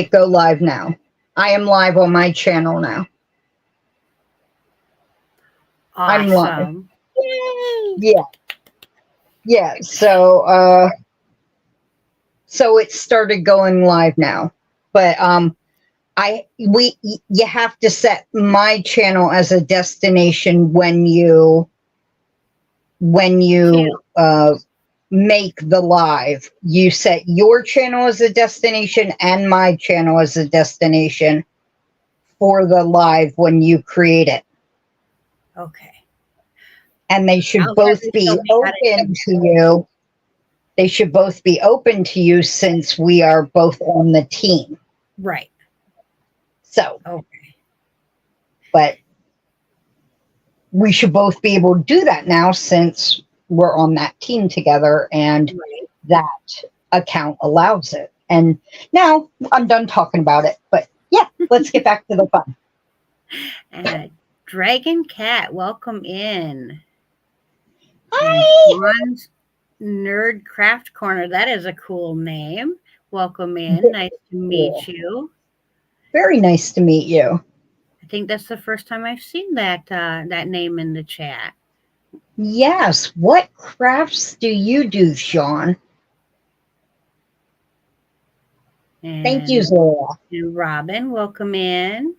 Go live now. I am live on my channel now. Awesome. I'm live. Yay! Yeah. So it started going live now. But you have to set my channel as a destination when you make the live. You set your channel as a destination and my channel as a destination for the live when you create it. Okay. And they should both be open to you. They should both be open to you since we are both on the team. Right. So, okay. But we should both be able to do that now since we're on that team together and that account allows it. And now I'm done talking about it. But yeah, let's get back to the fun. Dragon Cat, welcome in. Hi. Nerd Craft Corner. That is a cool name. Welcome in. Nice to meet you. Very nice to meet you. I think that's the first time I've seen that name in the chat. Yes. What crafts do you do, Sean? Thank you, Zora. And Robin, welcome in.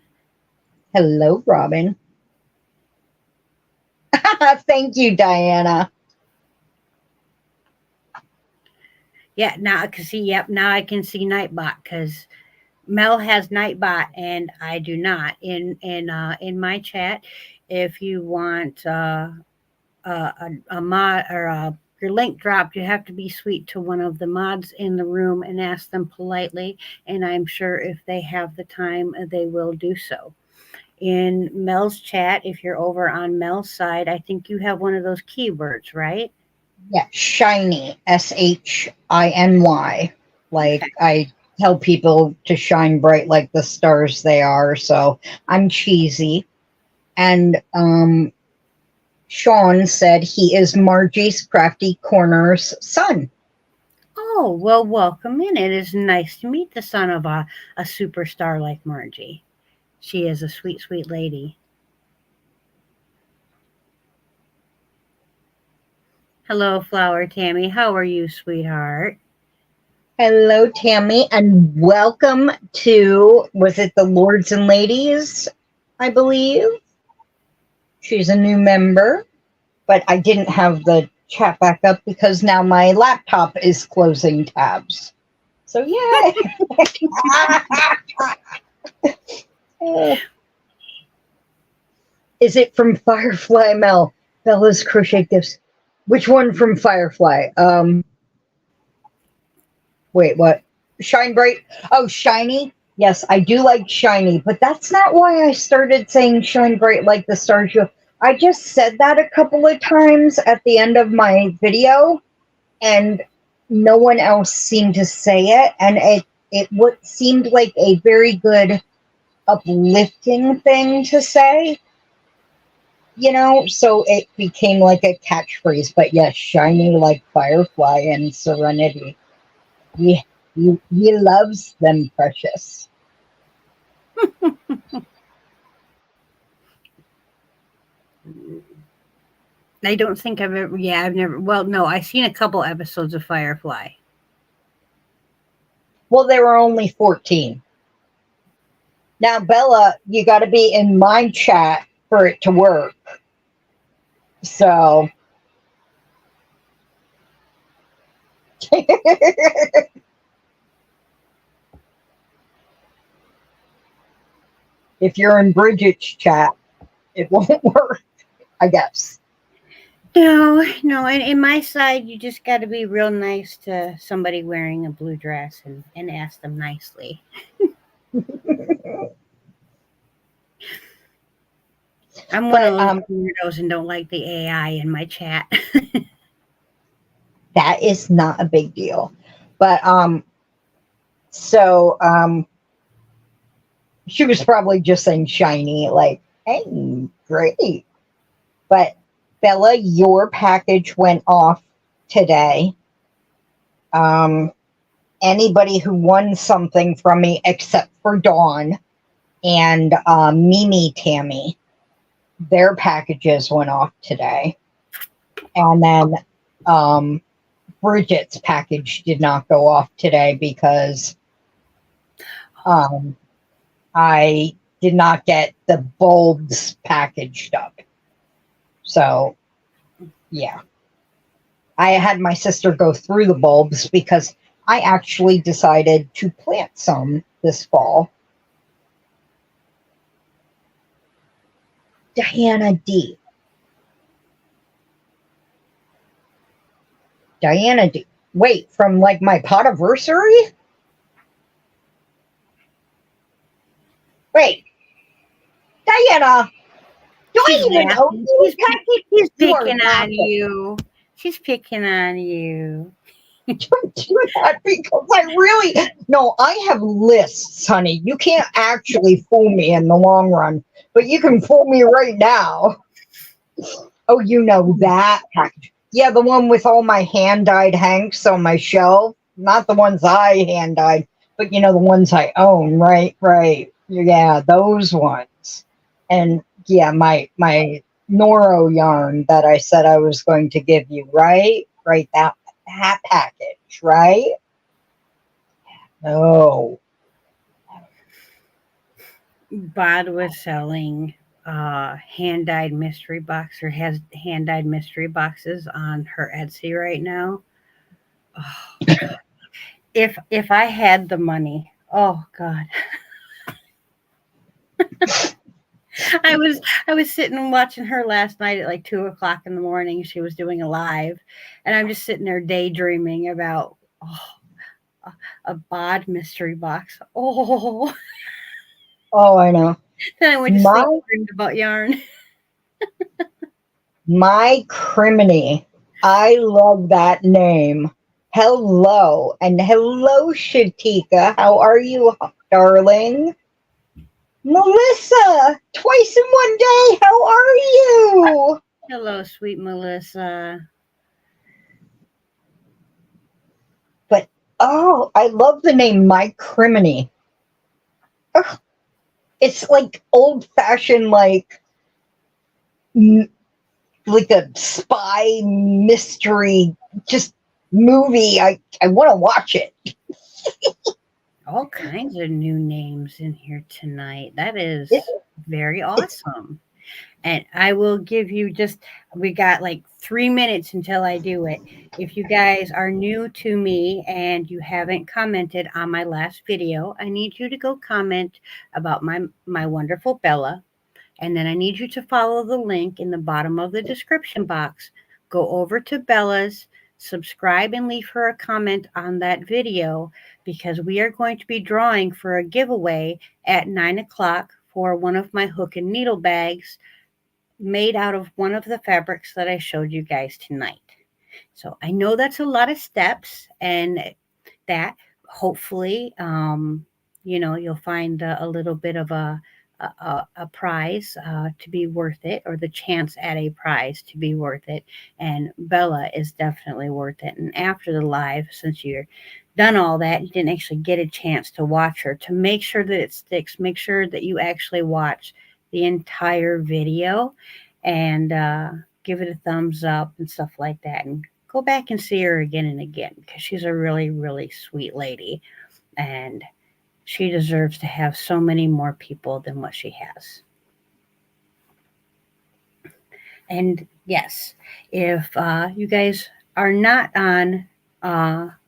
Hello, Robin. Thank you, Diana. Yeah, now I can see. Yep, now I can see Nightbot because Mel has Nightbot and I do not. In my chat, if you want a mod or your link dropped, you have to be sweet to one of the mods in the room and ask them politely. And I'm sure if they have the time, they will do so. In Mel's chat, if you're over on Mel's side, I think you have one of those keywords, right? Yeah, shiny, SHINY. Like okay. I tell people to shine bright like the stars they are. So I'm cheesy. And Sean said he is Margie's Crafty Corner's son. Oh, well, welcome in. It is nice to meet the son of a superstar like Margie. She is a sweet, sweet lady. Hello, Flower Tammy. How are you, sweetheart? Hello, Tammy, and welcome to, was it the Lords and Ladies, I believe? She's a new member, but I didn't have the chat back up because now my laptop is closing tabs. So, yay! Is it from Firefly, Mel? Bella's Crochet Gifts. Which one from Firefly? Wait, what? Shine Bright? Oh, Shiny? Yes, I do like Shiny, but that's not why I started saying Shine Bright like the stars. I just said that a couple of times at the end of my video, and no one else seemed to say it, and it seemed like a very good uplifting thing to say. You know, so it became like a catchphrase. But yes, shiny like Firefly and Serenity. Yeah, you loves them, precious. I don't think I've ever. Yeah, I've never. Well, no, I've seen a couple episodes of Firefly. Well, there were only 14. Now, Bella, you got to be in my chat for it to work. So. If you're in Bridget's chat, it won't work, I guess. No. In my side, you just got to be real nice to somebody wearing a blue dress and ask them nicely. I'm one of those weirdos and don't like the AI in my chat. That is not a big deal. But she was probably just saying shiny, like, hey, great. But Bella, your package went off today. anybody who won something from me except for Dawn and Mimi Tammy. Their packages went off today. And then Bridget's package did not go off today because I did not get the bulbs packaged up. So, yeah. I had my sister go through the bulbs because I actually decided to plant some this fall. Diana D. Diana D. Wait, from like my potiversary? Wait, Diana, do She's I even owe laughing. you a package? She's You are picking on laughing. you. She's picking on you. Don't do that because I really no. I have lists, honey. You can't actually fool me in the long run, but you can fool me right now. Oh, you know that package? Yeah, the one with all my hand dyed hanks on my shelf. Not the ones I hand dyed, but you know the ones I own. Right, right. Yeah, those ones. And yeah, my Noro yarn that I said I was going to give you. Right, right. That package. Right. No. Bod was selling hand dyed mystery box or has hand dyed mystery boxes on her Etsy right now. Oh, if I had the money, oh God. I was sitting and watching her last night at like 2 o'clock in the morning. She was doing a live, and I'm just sitting there daydreaming about a bod mystery box. Oh, Oh, I know. then I went to sleep My dreamed about yarn. my criminy. I love that name. Hello and hello, Shatika. How are you, darling? Melissa, twice in one day. How are you? Hello, sweet Melissa. But oh, I love the name My Criminy. Ugh, it's like old fashioned, m- like a spy mystery, just movie. I want to watch it. All kinds of new names in here tonight. That is very It's awesome. And I will give you just, we got like 3 minutes until I do it. If you guys are new to me and you haven't commented on my last video, I need you to go comment about my wonderful Bella. And then I need you to follow the link in the bottom of the description box. Go over to Bella's, subscribe, and leave her a comment on that video because we are going to be drawing for a giveaway at 9 o'clock for one of my hook and needle bags made out of one of the fabrics that I showed you guys tonight. So I know that's a lot of steps, and that hopefully, you'll find a little bit of a prize to be worth it, or the chance at a prize to be worth it. And Bella is definitely worth it. And after the live, since you're done all that, you didn't actually get a chance to watch her, to make sure that it sticks, make sure that you actually watch the entire video and give it a thumbs up and stuff like that. And go back and see her again and again because she's a really, really sweet lady. And she deserves to have so many more people than what she has. And yes, if you guys are not on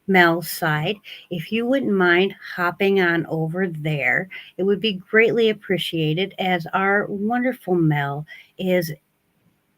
Mel's side, if you wouldn't mind hopping on over there, it would be greatly appreciated as our wonderful Mel is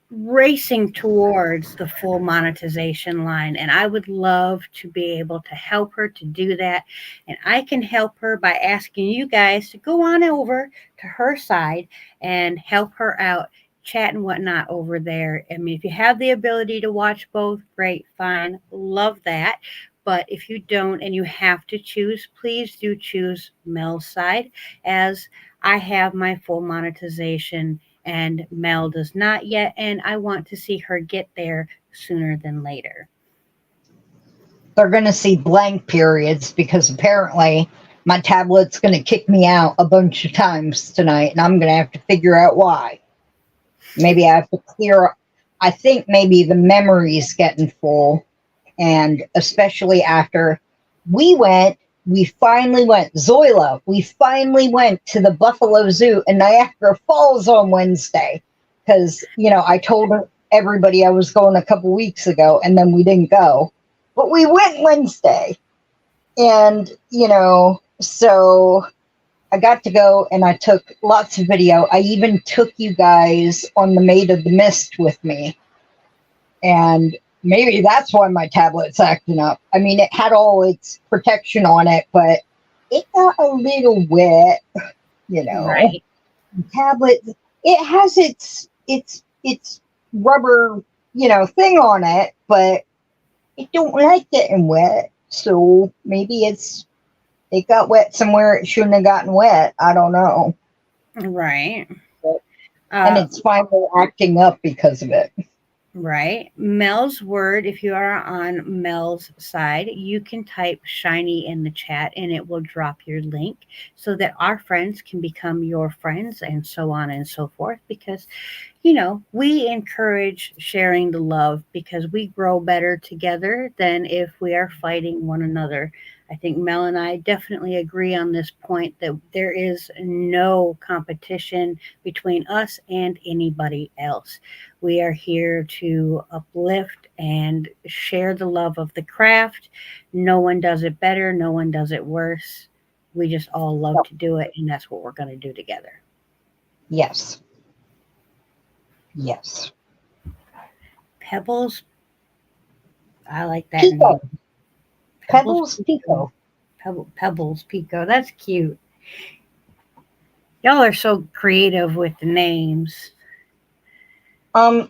racing towards the full monetization line, and I would love to be able to help her to do that. And I can help her by asking you guys to go on over to her side and help her out, chat and whatnot over there. I mean, if you have the ability to watch both, great, fine, love that. But if you don't and you have to choose, please do choose Mel's side, as I have my full monetization and Mel does not yet, and I want to see her get there sooner than later. they're going to see blank periods because apparently my tablet's going to kick me out a bunch of times tonight, and I'm going to have to figure out why. Maybe I have to clear. I think maybe the memory's getting full, and especially after we finally went, Zoila, we finally went to the Buffalo Zoo in Niagara Falls on Wednesday because, I told everybody I was going a couple weeks ago and then we didn't go. But we went Wednesday. And, so I got to go and I took lots of video. I even took you guys on the Maid of the Mist with me. And maybe that's why my tablet's acting up. I mean, it had all its protection on it, but it got a little wet, Right. Tablet, it has its rubber, thing on it, but it don't like getting wet. So maybe it got wet somewhere it shouldn't have gotten wet. I don't know. Right. And it's finally acting up because of it. Right. Mel's word, if you are on Mel's side, you can type shiny in the chat and it will drop your link so that our friends can become your friends and so on and so forth. Because, we encourage sharing the love because we grow better together than if we are fighting one another. I think Mel and I definitely agree on this point that there is no competition between us and anybody else. We are here to uplift and share the love of the craft. No one does it better, no one does it worse. We just all love to do it, and that's what we're going to do together. Yes. Yes. Pebbles, I like that Pico. name. Pebbles Pico. Pebbles Pico. That's cute. Y'all are so creative with the names. I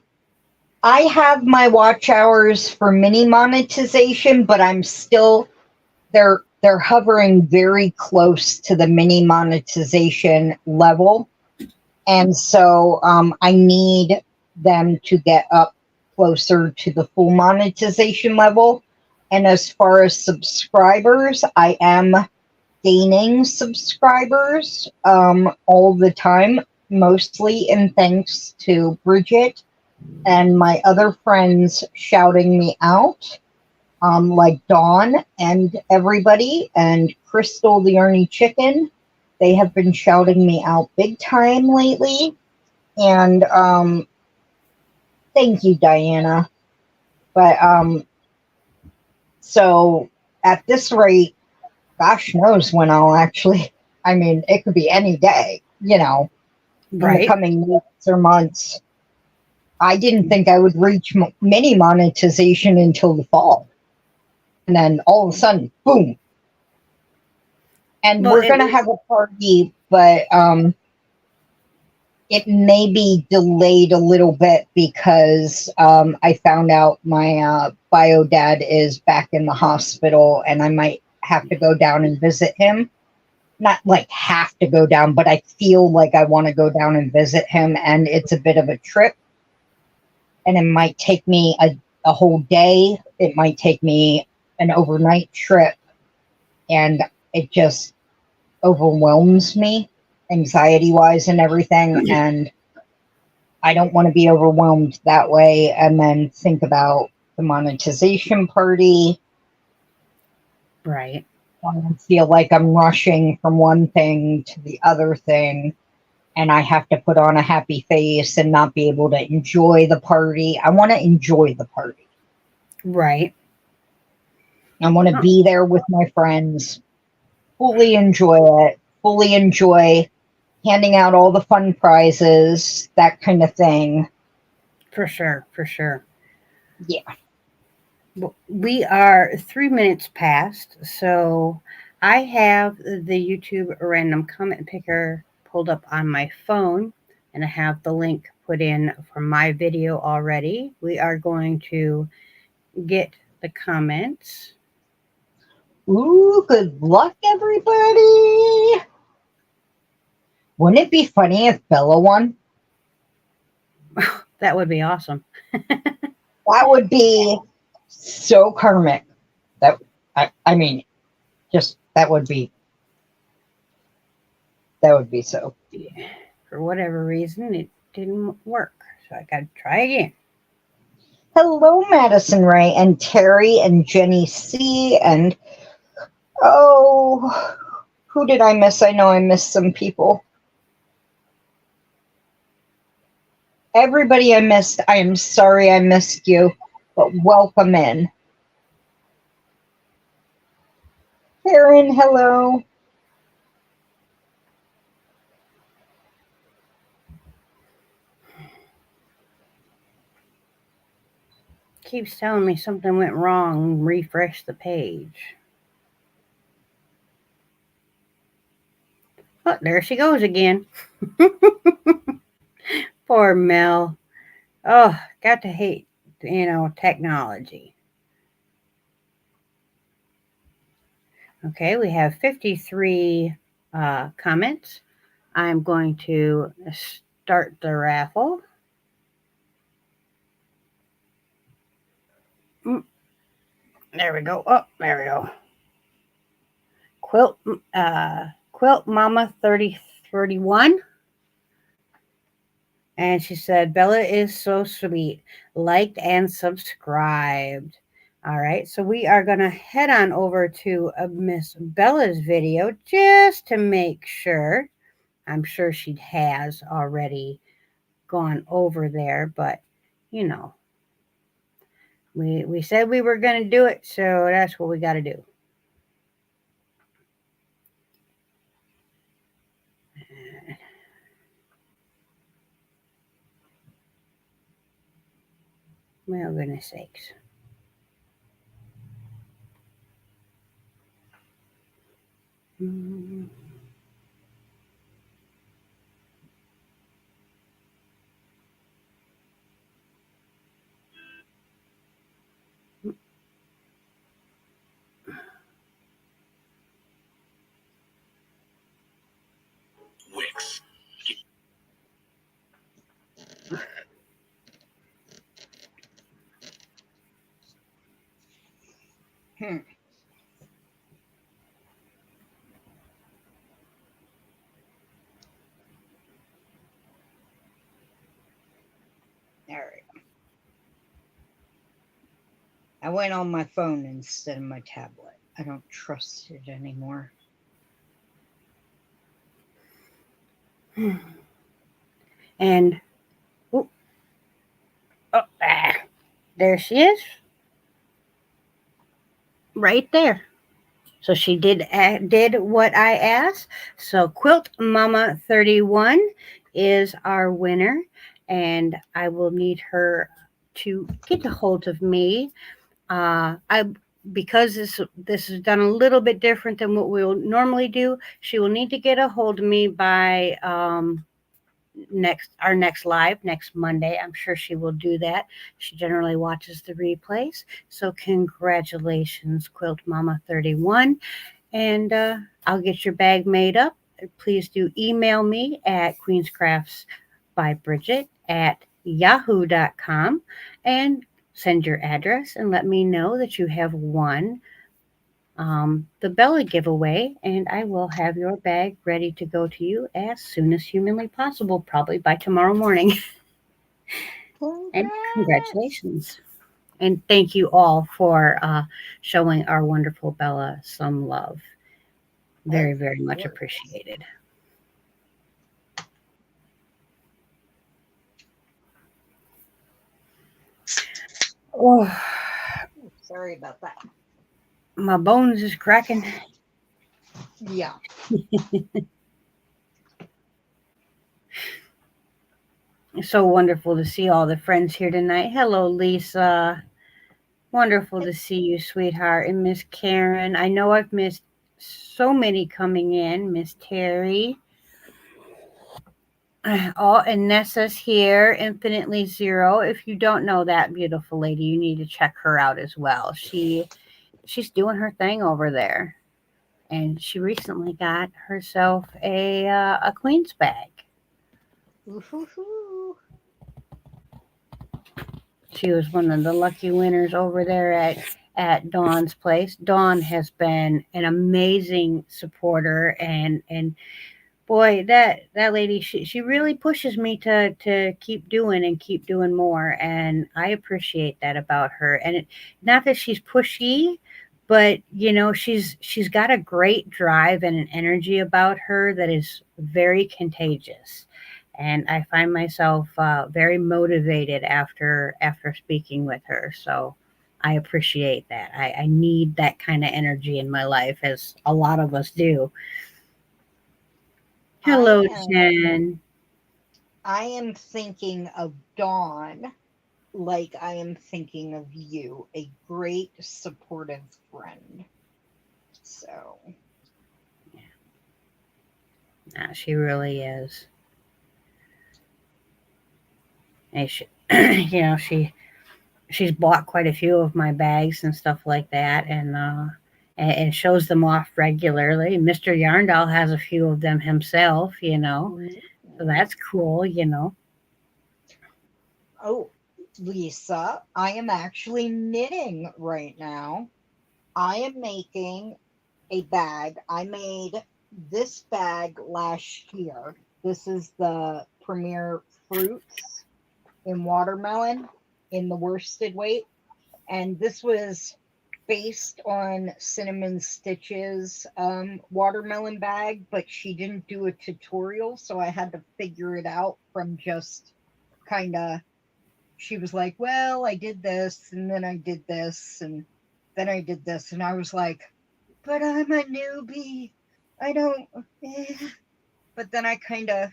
have my watch hours for mini monetization, but I'm still they're hovering very close to the mini monetization level. And so I need them to get up closer to the full monetization level. And as far as subscribers, I am gaining subscribers all the time, mostly in thanks to Bridget and my other friends shouting me out, like Dawn and everybody, and Crystal the Ernie Chicken. They have been shouting me out big time lately. And thank you, Diana. But so at this rate, gosh knows when I'll actually, I mean, it could be any day, in the coming weeks or months. I didn't think I would reach mini monetization until the fall. And then all of a sudden, boom. And we're going to have a party, but it may be delayed a little bit because I found out my bio dad is back in the hospital and I might have to go down and visit him. Not like have to go down, but I feel like I want to go down and visit him, and it's a bit of a trip. And it might take me a whole day. It might take me an overnight trip. And it just overwhelms me, anxiety-wise and everything. And I don't want to be overwhelmed that way and then think about the monetization party. Right. I feel like I'm rushing from one thing to the other thing. And I have to put on a happy face and not be able to enjoy the party. I want to enjoy the party. Right. I want to be there with my friends, fully enjoy it, fully enjoy handing out all the fun prizes, that kind of thing. For sure. For sure. Yeah. We are 3 minutes past. So I have the YouTube random comment picker pulled up on my phone, and I have the link put in for my video already. We are going to get the comments. Ooh, good luck, everybody. Wouldn't it be funny if Bella won? That would be awesome. That would be so karmic. That I mean, just that would be so. For whatever reason, it didn't work. So I got to try again. Hello, Madison Ray and Terry and Jenny C. And oh, who did I miss? I know I missed some people. Everybody I missed, I am sorry I missed you, but welcome in. Karen, hello. Keeps telling me something went wrong. Refresh the page. Oh, there she goes again. Poor Mel. Oh, got to hate, technology. Okay, we have 53 comments. I'm going to start the raffle. There we go. Oh, there we go. Quilt Mama 3031. And she said, Bella is so sweet. Liked and subscribed. All right, so we are going to head on over to Miss Bella's video just to make sure. I'm sure she has already gone over there, but we said we were going to do it, so that's what we got to do. My goodness sakes. There we go. I went on my phone instead of my tablet. I don't trust it anymore. And there she is. Right there. So she did what I asked. So Quilt Mama 31 is our winner, and I will need her to get a hold of me. Because this is done a little bit different than what we'll normally do. She will need to get a hold of me by our next live next Monday. I'm sure she will do that. She generally watches the replays. So congratulations, Quilt Mama 31. And I'll get your bag made up. Please do email me at Queenscraftsbybridget at yahoo.com and send your address and let me know that you have won the Bella giveaway, and I will have your bag ready to go to you as soon as humanly possible, probably by tomorrow morning. And congratulations. And thank you all for showing our wonderful Bella some love. Very, very much appreciated. Oh, sorry about that. My bones is cracking. Yeah. It's so wonderful to see all the friends here tonight. Hello, Lisa. Wonderful to see you, sweetheart. And Miss Karen. I know I've missed so many coming in. Miss Terry. Oh, and Nessa's here, Infinitely Zero. If you don't know that beautiful lady, you need to check her out as well. She's doing her thing over there. And she recently got herself a Queen's bag. Ooh-hoo-hoo. She was one of the lucky winners over there at at Dawn's place. Dawn has been an amazing supporter, and boy, that lady, she really pushes me to keep doing more, and I appreciate that about her. And not that she's pushy, but she's got a great drive and an energy about her that is very contagious. And I find myself very motivated after speaking with her. So I appreciate that. I need that kind of energy in my life, as a lot of us do. I Hello, am Jen. I am thinking of Dawn like I am thinking of you, a great supportive friend. So, She really is. And she, she's bought quite a few of my bags and stuff like that, and shows them off regularly. Mr. Yarndall has a few of them himself. So mm, that's cool. oh, Lisa, I am actually knitting right now. I am making a bag. I made this bag last year. This is the Premier Fruits in watermelon in the worsted weight. And this was based on Cinnamon Stitch's watermelon bag, but she didn't do a tutorial, so I had to figure it out from just kind of. She was like, "Well, I did this, and then I did this, and then I did this," and I was like, "But I'm a newbie. I don't." But then I kind of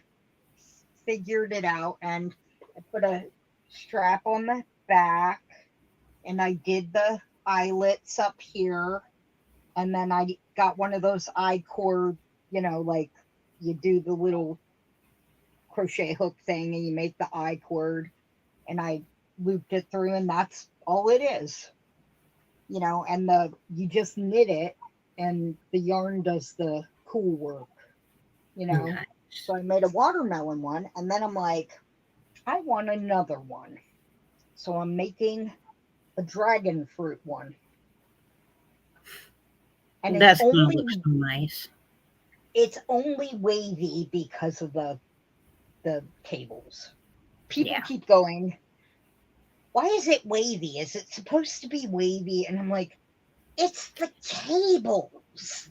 figured it out, and I put a strap on the back, and I did the eyelets up here, and then I got one of those eye cord, like you do the little crochet hook thing and you make the eye cord, and I looped it through, and that's all it is, and you just knit it, and the yarn does the cool work, you know. Nice. So I made a watermelon one, and then I'm like, I want another one. So I'm making a dragon fruit one. And That's gonna look so nice. it's only wavy because of the cables. People Yeah. keep going, why is it wavy? Is it supposed to be wavy? And I'm like, it's the cables.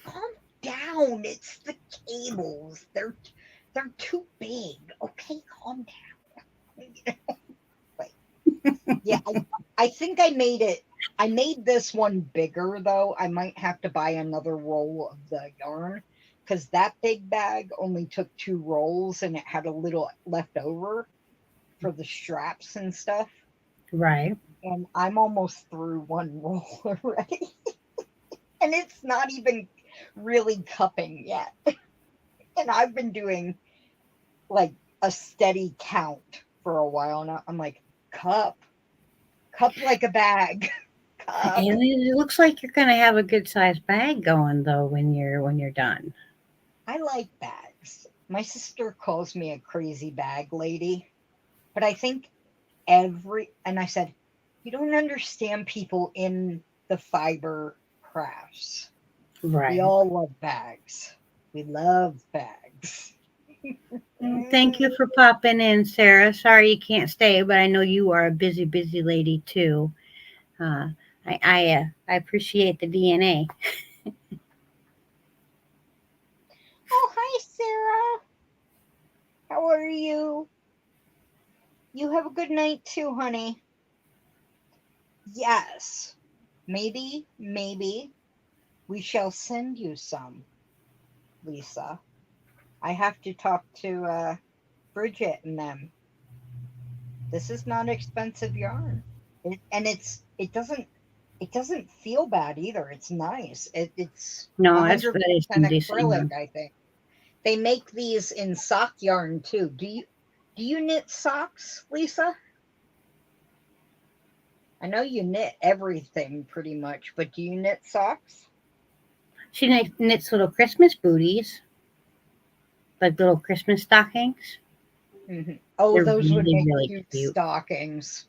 Calm down. It's the cables. They're too big. Okay, calm down. But yeah, I think I made it. I made this one bigger though. I might have to buy another roll of the yarn because that big bag only took 2 rolls and it had a little left over for the straps and stuff. Right. And I'm almost through one roll already. And it's not even really cupping yet. And I've been doing like a steady count for a while now. I'm like, cup like a bag. Cup. And it looks like you're gonna have a good sized bag going though when you're done. I like bags. My sister calls me a crazy bag lady, but I think and I said, you don't understand people in the fiber crafts. We Right. all love bags. We love bags. Thank you for popping in, Sarah. Sorry you can't stay, but I know you are a busy, busy lady too. Uh, I appreciate the DNA. Oh, hi, Sarah. How are you? You have a good night too, honey. Yes. Maybe we shall send you some, Lisa. I have to talk to Bridget and them. This is not expensive yarn. It doesn't feel bad either. It's nice. It's No, that is 100% some decent acrylic, yarn. I think. They make these in sock yarn too. Do you knit socks, Lisa? I know you knit everything pretty much, but do you knit socks? She knits little Christmas booties, like little Christmas stockings. Oh, They're those would really, make really cute cute. stockings.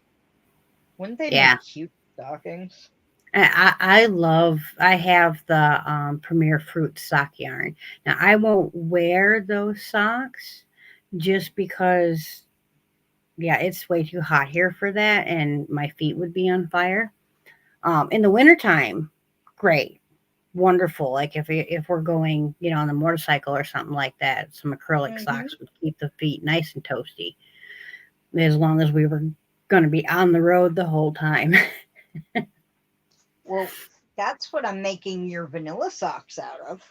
Wouldn't they Yeah. make cute stockings. I have the Premier Fruit sock yarn. Now, I won't wear those socks just because, yeah, it's way too hot here for that, and my feet would be on fire. In the wintertime, great, wonderful. Like if we're going, on the motorcycle or something like that, some acrylic Hmm. socks would keep the feet nice and toasty, as long as we were going to be on the road the whole time. Well, that's what I'm making your vanilla socks out of.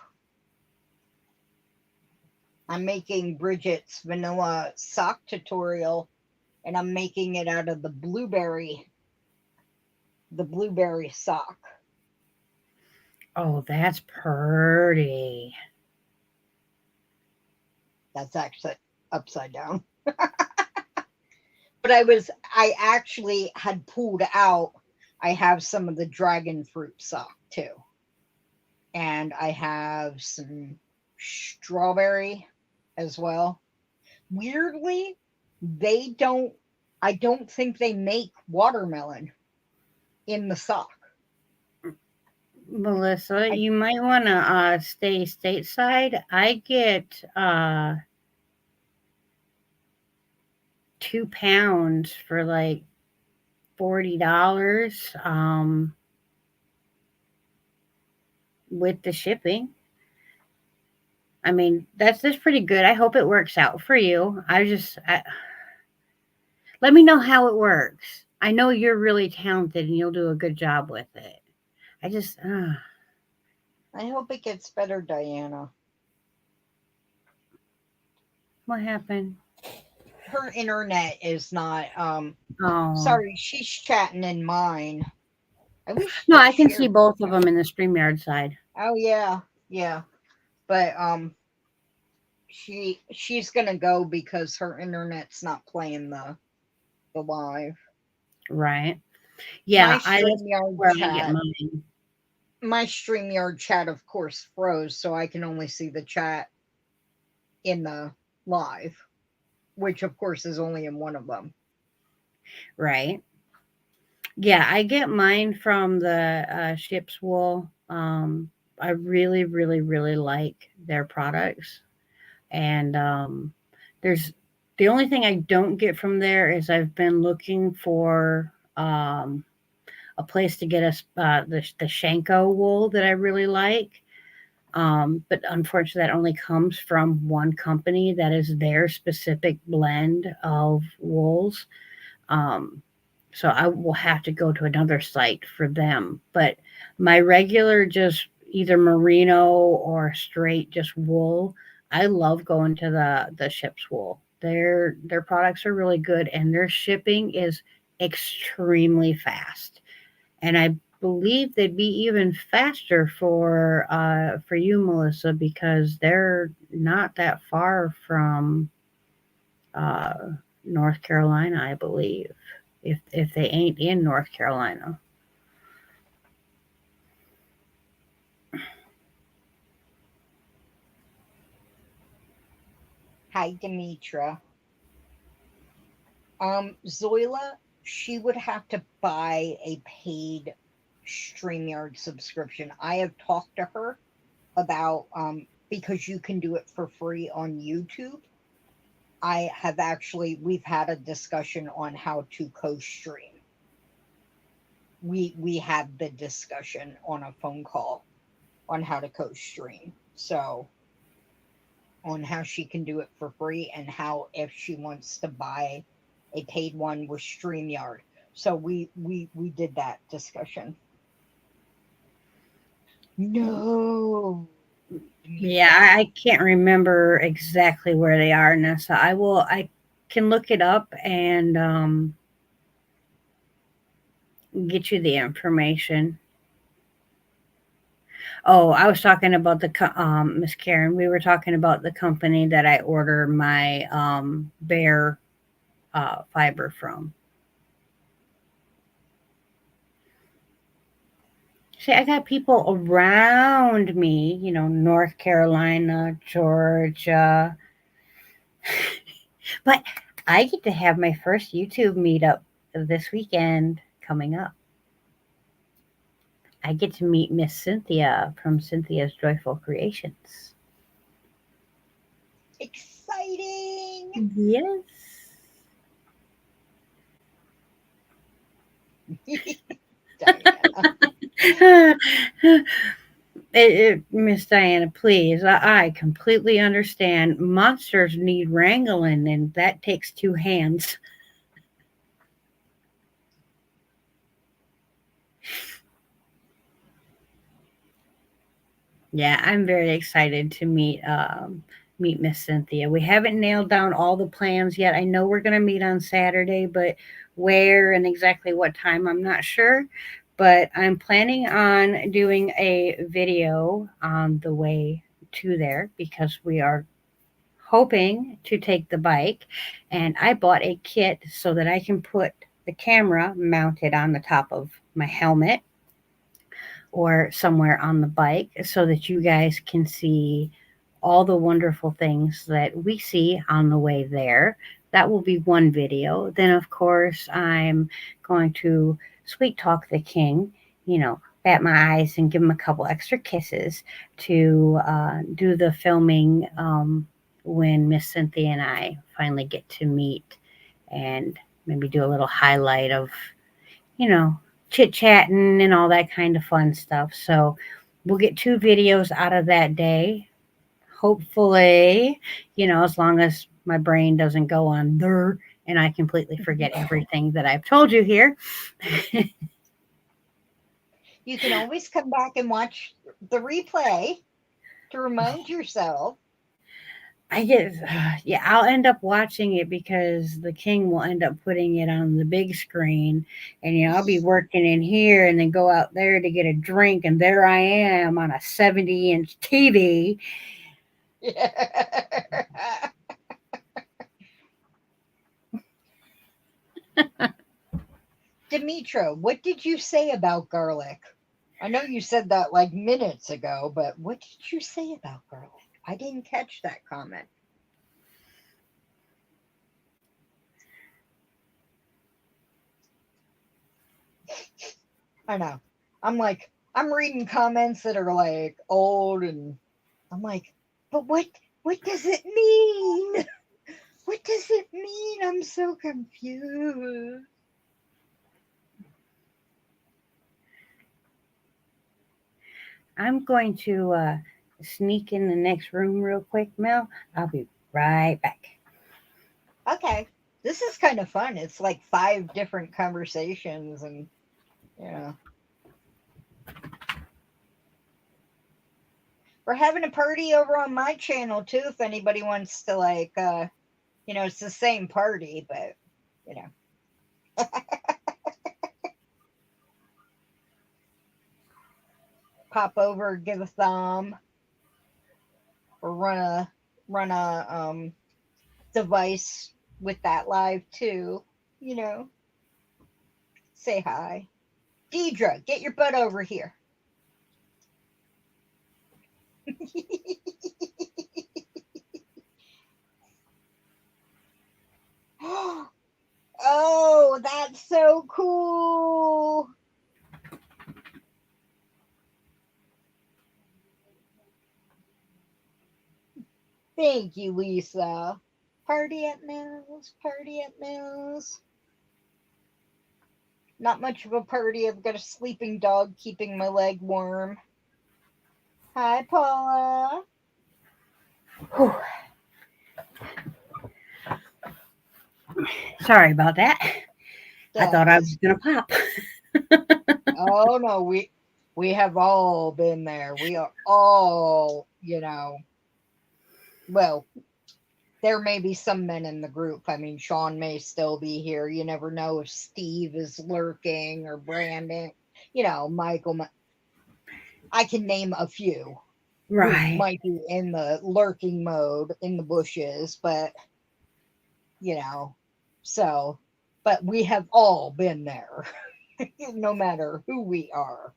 I'm making Bridget's vanilla sock tutorial, and I'm making it out of the blueberry sock. Oh, that's pretty. That's actually upside down. But I actually had pulled out. I have some of the dragon fruit sock too, and I have some strawberry as well. Weirdly, they don't. I don't think they make watermelon in the sock. Melissa, I you might want to stay stateside. I get 2 pounds for like $40 with the shipping. I mean, that's pretty good. I hope it works out for you. Let me know how it works. I know you're really talented and you'll do a good job with it. I just, I hope it gets better, Diana. what happened? Her internet is not. Oh, Sorry, she's chatting in mine. I wish no, to I can see share. both of them in the StreamYard side. Oh yeah, yeah. But she's gonna go because her internet's not playing the live. Right. My Yeah, that's StreamYard where I get chat, mine. my StreamYard chat, of course, froze, so I can only see the chat in the live, which of course is only in one of them. Right. Yeah, I get mine from the ship's wool. I really, really, really like their products. And there's the only thing I don't get from there is I've been looking for a place to get us the Shanko wool that I really like. But unfortunately, that only comes from one company that is their specific blend of wools. Um, so I will have to go to another site for them. But my regular, just either merino or straight just wool, I love going to the ship's wool. Their products are really good, and their shipping is extremely fast. And I believe they'd be even faster for you, Melissa, because they're not that far from uh, North Carolina, I believe. If they ain't in North Carolina. Hi, Demetra. Zoila, she would have to buy a paid StreamYard subscription. I have talked to her about because you can do it for free on YouTube. We've had a discussion on how to co-stream. We had the discussion on a phone call on how to co-stream. So on how she can do it for free and how if she wants to buy a paid one with StreamYard. So we did that discussion. No, Yeah, Demetra. I can't remember exactly where they are, Nessa. I can look it up and get you the information. Oh, I was talking about Miss Karen. We were talking about the company that I order my bear fiber from. See, I got people around me, North Carolina, Georgia, but I get to have my first YouTube meetup this weekend coming up. I get to meet Miss Cynthia from Cynthia's Joyful Creations. Exciting. Yes. Diana. Miss Diana, please. I completely understand. Monsters need wrangling, and that takes two hands. Yeah, I'm very excited to meet Miss Cynthia. We haven't nailed down all the plans yet. I know we're going to meet on Saturday, but where and exactly what time, I'm not sure. But I'm planning on doing a video on the way to there because we are hoping to take the bike. And I bought a kit so that I can put the camera mounted on the top of my helmet or somewhere on the bike so that you guys can see all the wonderful things that we see on the way there. That will be one video. Then, of course, I'm going to sweet talk the king, bat my eyes and give him a couple extra kisses to do the filming when Miss Cynthia and I finally get to meet and maybe do a little highlight of you know, chit chatting and all that kind of fun stuff. So we'll get two videos out of that day. Hopefully, as long as my brain doesn't go on there and I completely forget everything that I've told you here. You can always come back and watch the replay to remind yourself. I get, yeah, I'll end up watching it because the king will end up putting it on the big screen. And, I'll be working in here and then go out there to get a drink. And there I am on a 70-inch TV. Yeah. Demetra, what did you say about garlic? I know you said that like minutes ago, but what did you say about garlic? I didn't catch that comment. I know. I'm reading comments that are like old, and I'm like, but what does it mean? What does it mean? I'm so confused. I'm going to sneak in the next room real quick, Mel. I'll be right back. Okay. This is kind of fun. It's like 5 different conversations, and you know. We're having a party over on my channel too if anybody wants to like it's the same party, but you know. Pop over, give a thumb, or run a device with that live too. You know, say hi. Deidre, get your butt over here. Oh, that's so cool. Thank you, Lisa. Party at Mills, party at Mills. Not much of a party. I've got a sleeping dog keeping my leg warm. Hi, Paula. Whew. Sorry about that. I thought I was going to pop. Oh no, we have all been there. We are all, well, there may be some men in the group. I mean, Sean may still be here. You never know if Steve is lurking or Brandon, Michael. I can name a few who Right. might be in the lurking mode in the bushes, but so, but we have all been there, no matter who we are.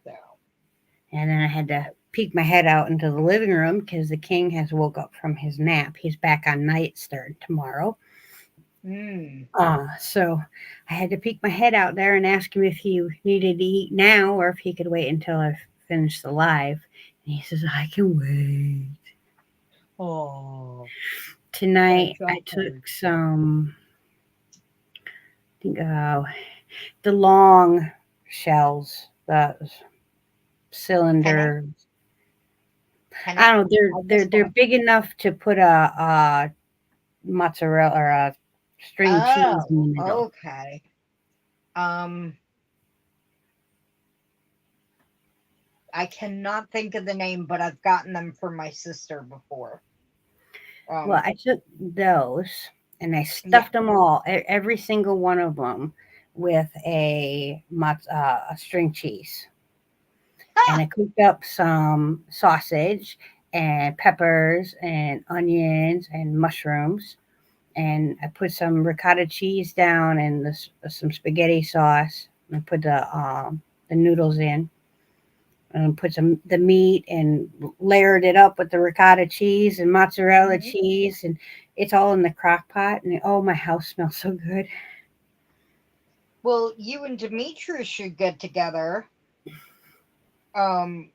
So, And then I had to peek my head out into the living room because the king has woke up from his nap. He's back on night start tomorrow. Mm. So I had to peek my head out there and ask him if he needed to eat now or if he could wait until I finished the live. And he says, I can wait. Oh, Tonight that's so I took hard. some, I think, the long shells, the Penne? cylinder. I Penne? don't know. They're I they're just they're want. big enough to put a mozzarella or a string cheese in Oh, the middle. okay. Um, I cannot think of the name, but I've gotten them from my sister before. Well, Um, I took those and I yeah. stuffed them all, every single one of them, with a string cheese, and Ah! I cooked up some sausage and peppers and onions and mushrooms, and I put some ricotta cheese down and some spaghetti sauce. And I put the noodles in and put some the meat and layered it up with the ricotta cheese and mozzarella Mhm. cheese, and it's all in the crock pot. And oh, my house smells so good. Well, you and Demetrius should get together. Um,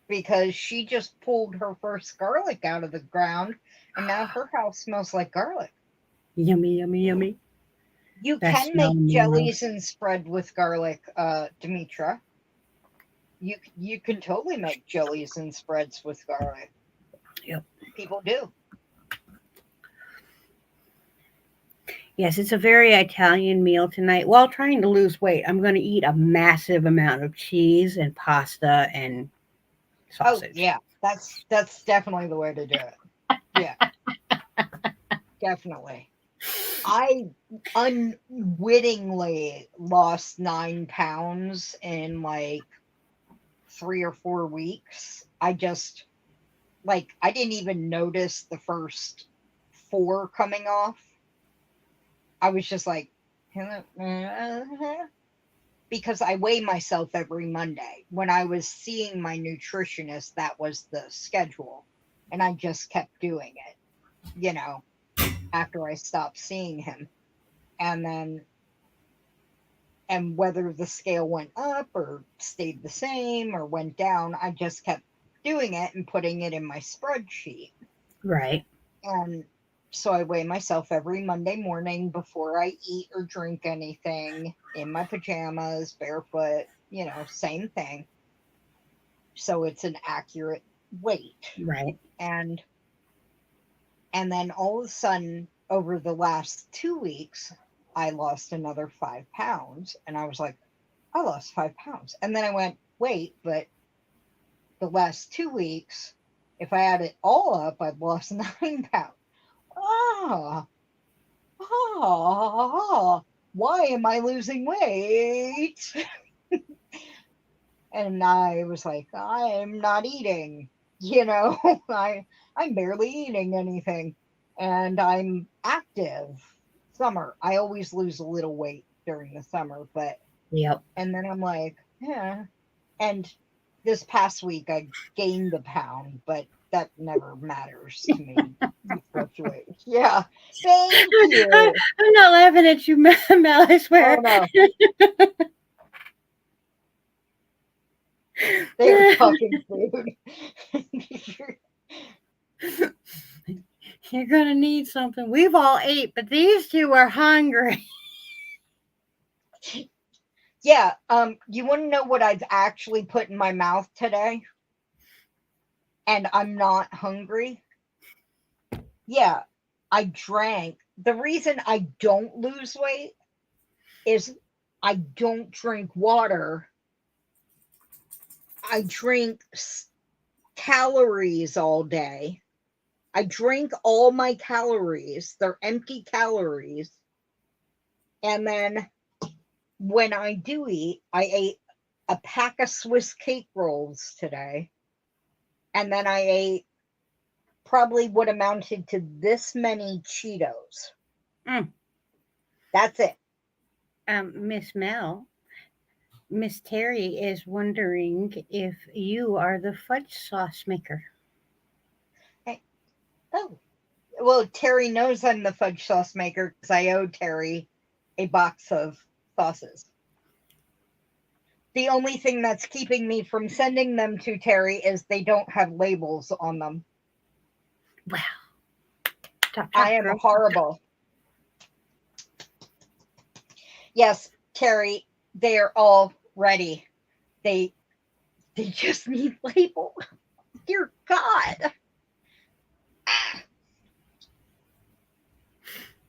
because she just pulled her first garlic out of the ground, and now her house smells like garlic. Yummy, yummy, yummy. You That can smell make in my mouth. jellies and spread with garlic, Demetra. You can totally make jellies and spreads with garlic. Yep. People do. Yes, it's a very Italian meal tonight. While trying to lose weight, I'm going to eat a massive amount of cheese and pasta and Oh sausage. yeah, that's definitely the way to do it. Yeah, definitely. I unwittingly lost 9 pounds in like 3 or 4 weeks. I just like I didn't even notice the first four coming off. I was just like, because I weigh myself every Monday. When I was seeing my nutritionist, that was the schedule. And I just kept doing it, you know, after I stopped seeing him. And then, and whether the scale went up or stayed the same or went down, I just kept doing it and putting it in my spreadsheet. Right. And so I weigh myself every Monday morning before I eat or drink anything in my pajamas, barefoot, same thing. So it's an accurate weight. Right. And and then all of a sudden over the last 2 weeks I lost another 5 pounds and I was like, I lost 5 pounds. And then I went, wait, but the last 2 weeks if I add it all up I've lost 9 pounds. Ah, why am I losing weight? And I was like, I'm not eating, I I'm barely eating anything. And I'm active. Summer. I always lose a little weight during the summer, but Yep. and then I'm like, yeah. And this past week I gained a pound, but that never matters to me. You fluctuate. Yeah. Thank you. I'm not laughing at you, Mel, I Oh swear. no. They are talking food. You're going to need something. We've all ate, but these two are hungry. Yeah, you want to know what I've actually put in my mouth today? And I'm not hungry? Yeah, I drank. The reason I don't lose weight is I don't drink water. I drink calories all day. I drink all my calories. They're empty calories. And then when I do eat, I ate a pack of Swiss cake rolls today. And then I ate probably what amounted to this many Cheetos. Mm. That's it. Miss Mel, Miss Terry is wondering if you are the fudge sauce maker. Hey, oh, Well, Terry knows I'm the fudge sauce maker because I owe Terry a box of sauces. The only thing that's keeping me from sending them to Terry is they don't have labels on them. Wow. Chop, I chop, am girl. horrible. Yes, Terry, they are all ready. They they just need label. Dear God.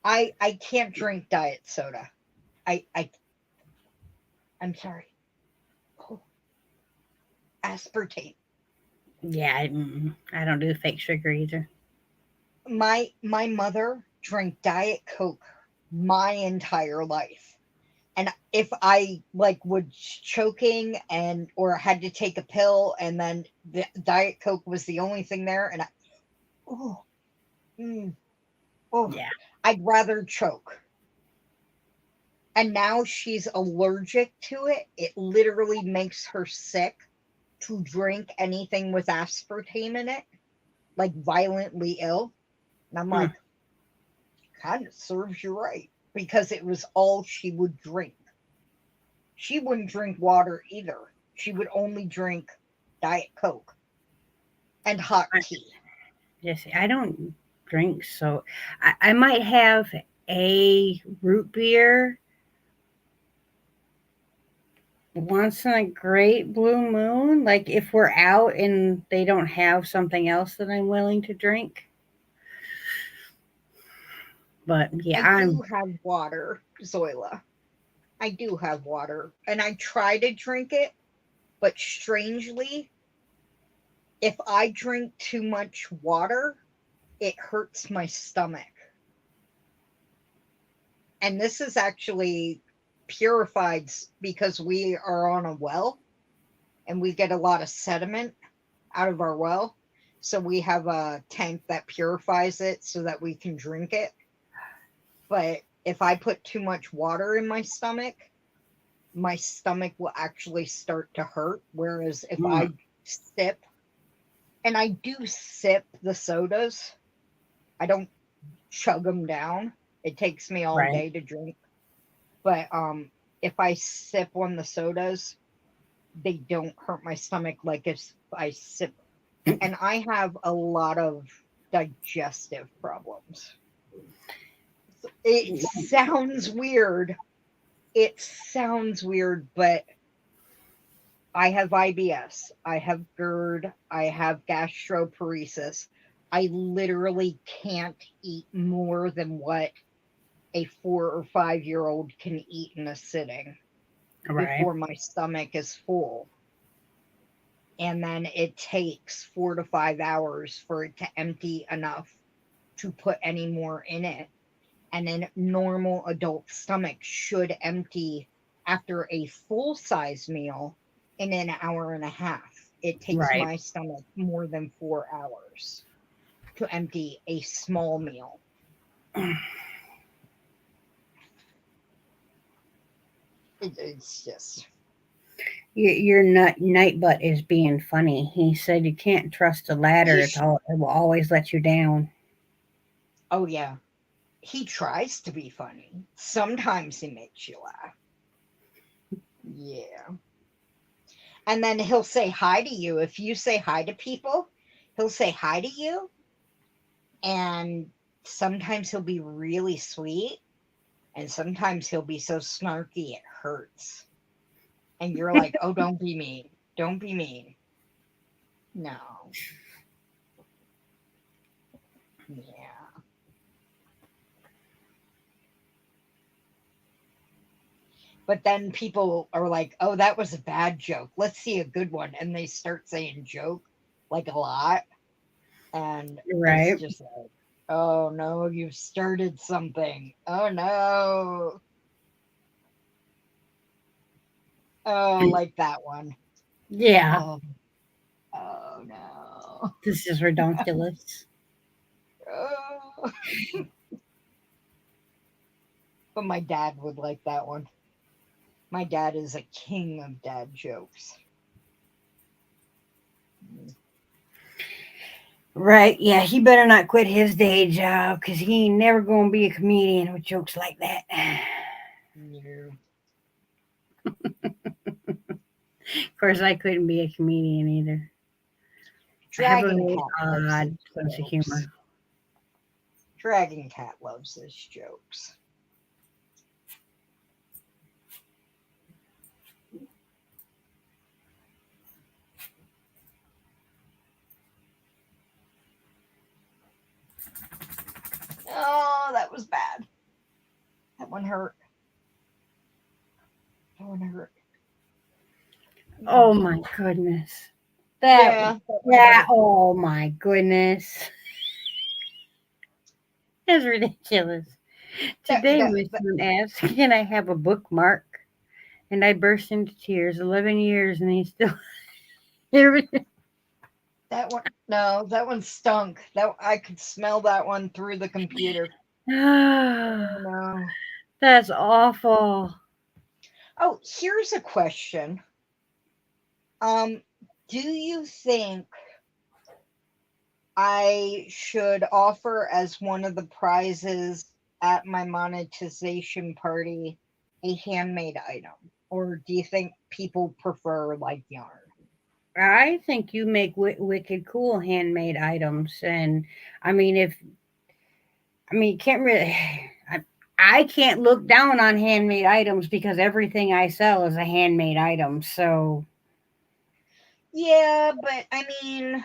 I can't drink diet soda. I I'm sorry. Oh, aspartame. Yeah, I don't do fake sugar either. My mother drank diet coke my entire life. And if I like was choking and or had to take a pill and then the diet coke was the only thing there and oh, mm, oh, Yeah. I'd rather choke. And now she's allergic to it. It literally makes her sick to drink anything with aspartame in it, like violently ill. And I'm Mm, like, kind of serves you right because it was all she would drink. She wouldn't drink water either. She would only drink Diet Coke and hot I, tea. just I don't drink, so I might have a root beer once in a great blue moon. Like if we're out and they don't have something else that I'm willing to drink. But yeah, I do I'm have water, Zoila. I do have water. And I try to drink it, but strangely, if I drink too much water, it hurts my stomach. And this is actually purified because we are on a well and we get a lot of sediment out of our well. So we have a tank that purifies it so that we can drink it. But if I put too much water in my stomach will actually start to hurt. Whereas if mm, I sip, and I do sip the sodas, I don't chug them down. It takes me all right. day to drink. But if I sip on the sodas, they don't hurt my stomach like if I sip. And I have a lot of digestive problems. It sounds weird. It sounds weird, but I have IBS, I have GERD, I have gastroparesis. I literally can't eat more than what a 4 or 5 year old can eat in a sitting Right. before my stomach is full. And then it takes 4 to 5 hours for it to empty enough to put any more in it. And a normal adult stomach should empty after a full size meal in an hour and a half. It takes Right. my stomach more than 4 hours to empty a small meal. It's just, Your night butt is being funny. He said you can't trust a ladder. he's, It will always let you down. oh yeah, he tries to be funny. Sometimes he makes you laugh. Yeah. And then he'll say hi to you. If you say hi to people, he'll say hi to you. And sometimes he'll be really sweet. And sometimes he'll be so snarky it hurts. And you're like, oh, don't be mean. Don't be mean. No. Yeah. But then people are like, oh, that was a bad joke. Let's see a good one. And they start saying joke like a lot. And it's Right. just like, oh no, you've started something. Oh no. Oh, like that one. Yeah. Oh, oh no. This is redonkulous. Oh. But my dad would like that one. My dad is a king of dad jokes. Right? Yeah, he better not quit his day job because he ain't never gonna be a comedian with jokes like that. No. Of course, I couldn't be a comedian either. I have a Dragon really Cat loves odd his sense of jokes. humor. Dragon Cat loves his jokes. Oh, that was bad. That one hurt. That one hurt. Oh my goodness. That Yeah, that one that hurt. oh my goodness. That's ridiculous. That, Today that, my that, son asked, can I have a bookmark? And I burst into tears. 11 years and he's still here. that one. No, that one stunk. That I could smell that one through the computer. Oh Ah, no. that's awful. Oh, here's a question. Um, do you think I should offer as one of the prizes at my monetization party a handmade item? Or do you think people prefer like yarn? I think you make wicked cool handmade items, and I mean, if I mean, you can't really. I can't look down on handmade items because everything I sell is a handmade item. So Yeah, but I mean,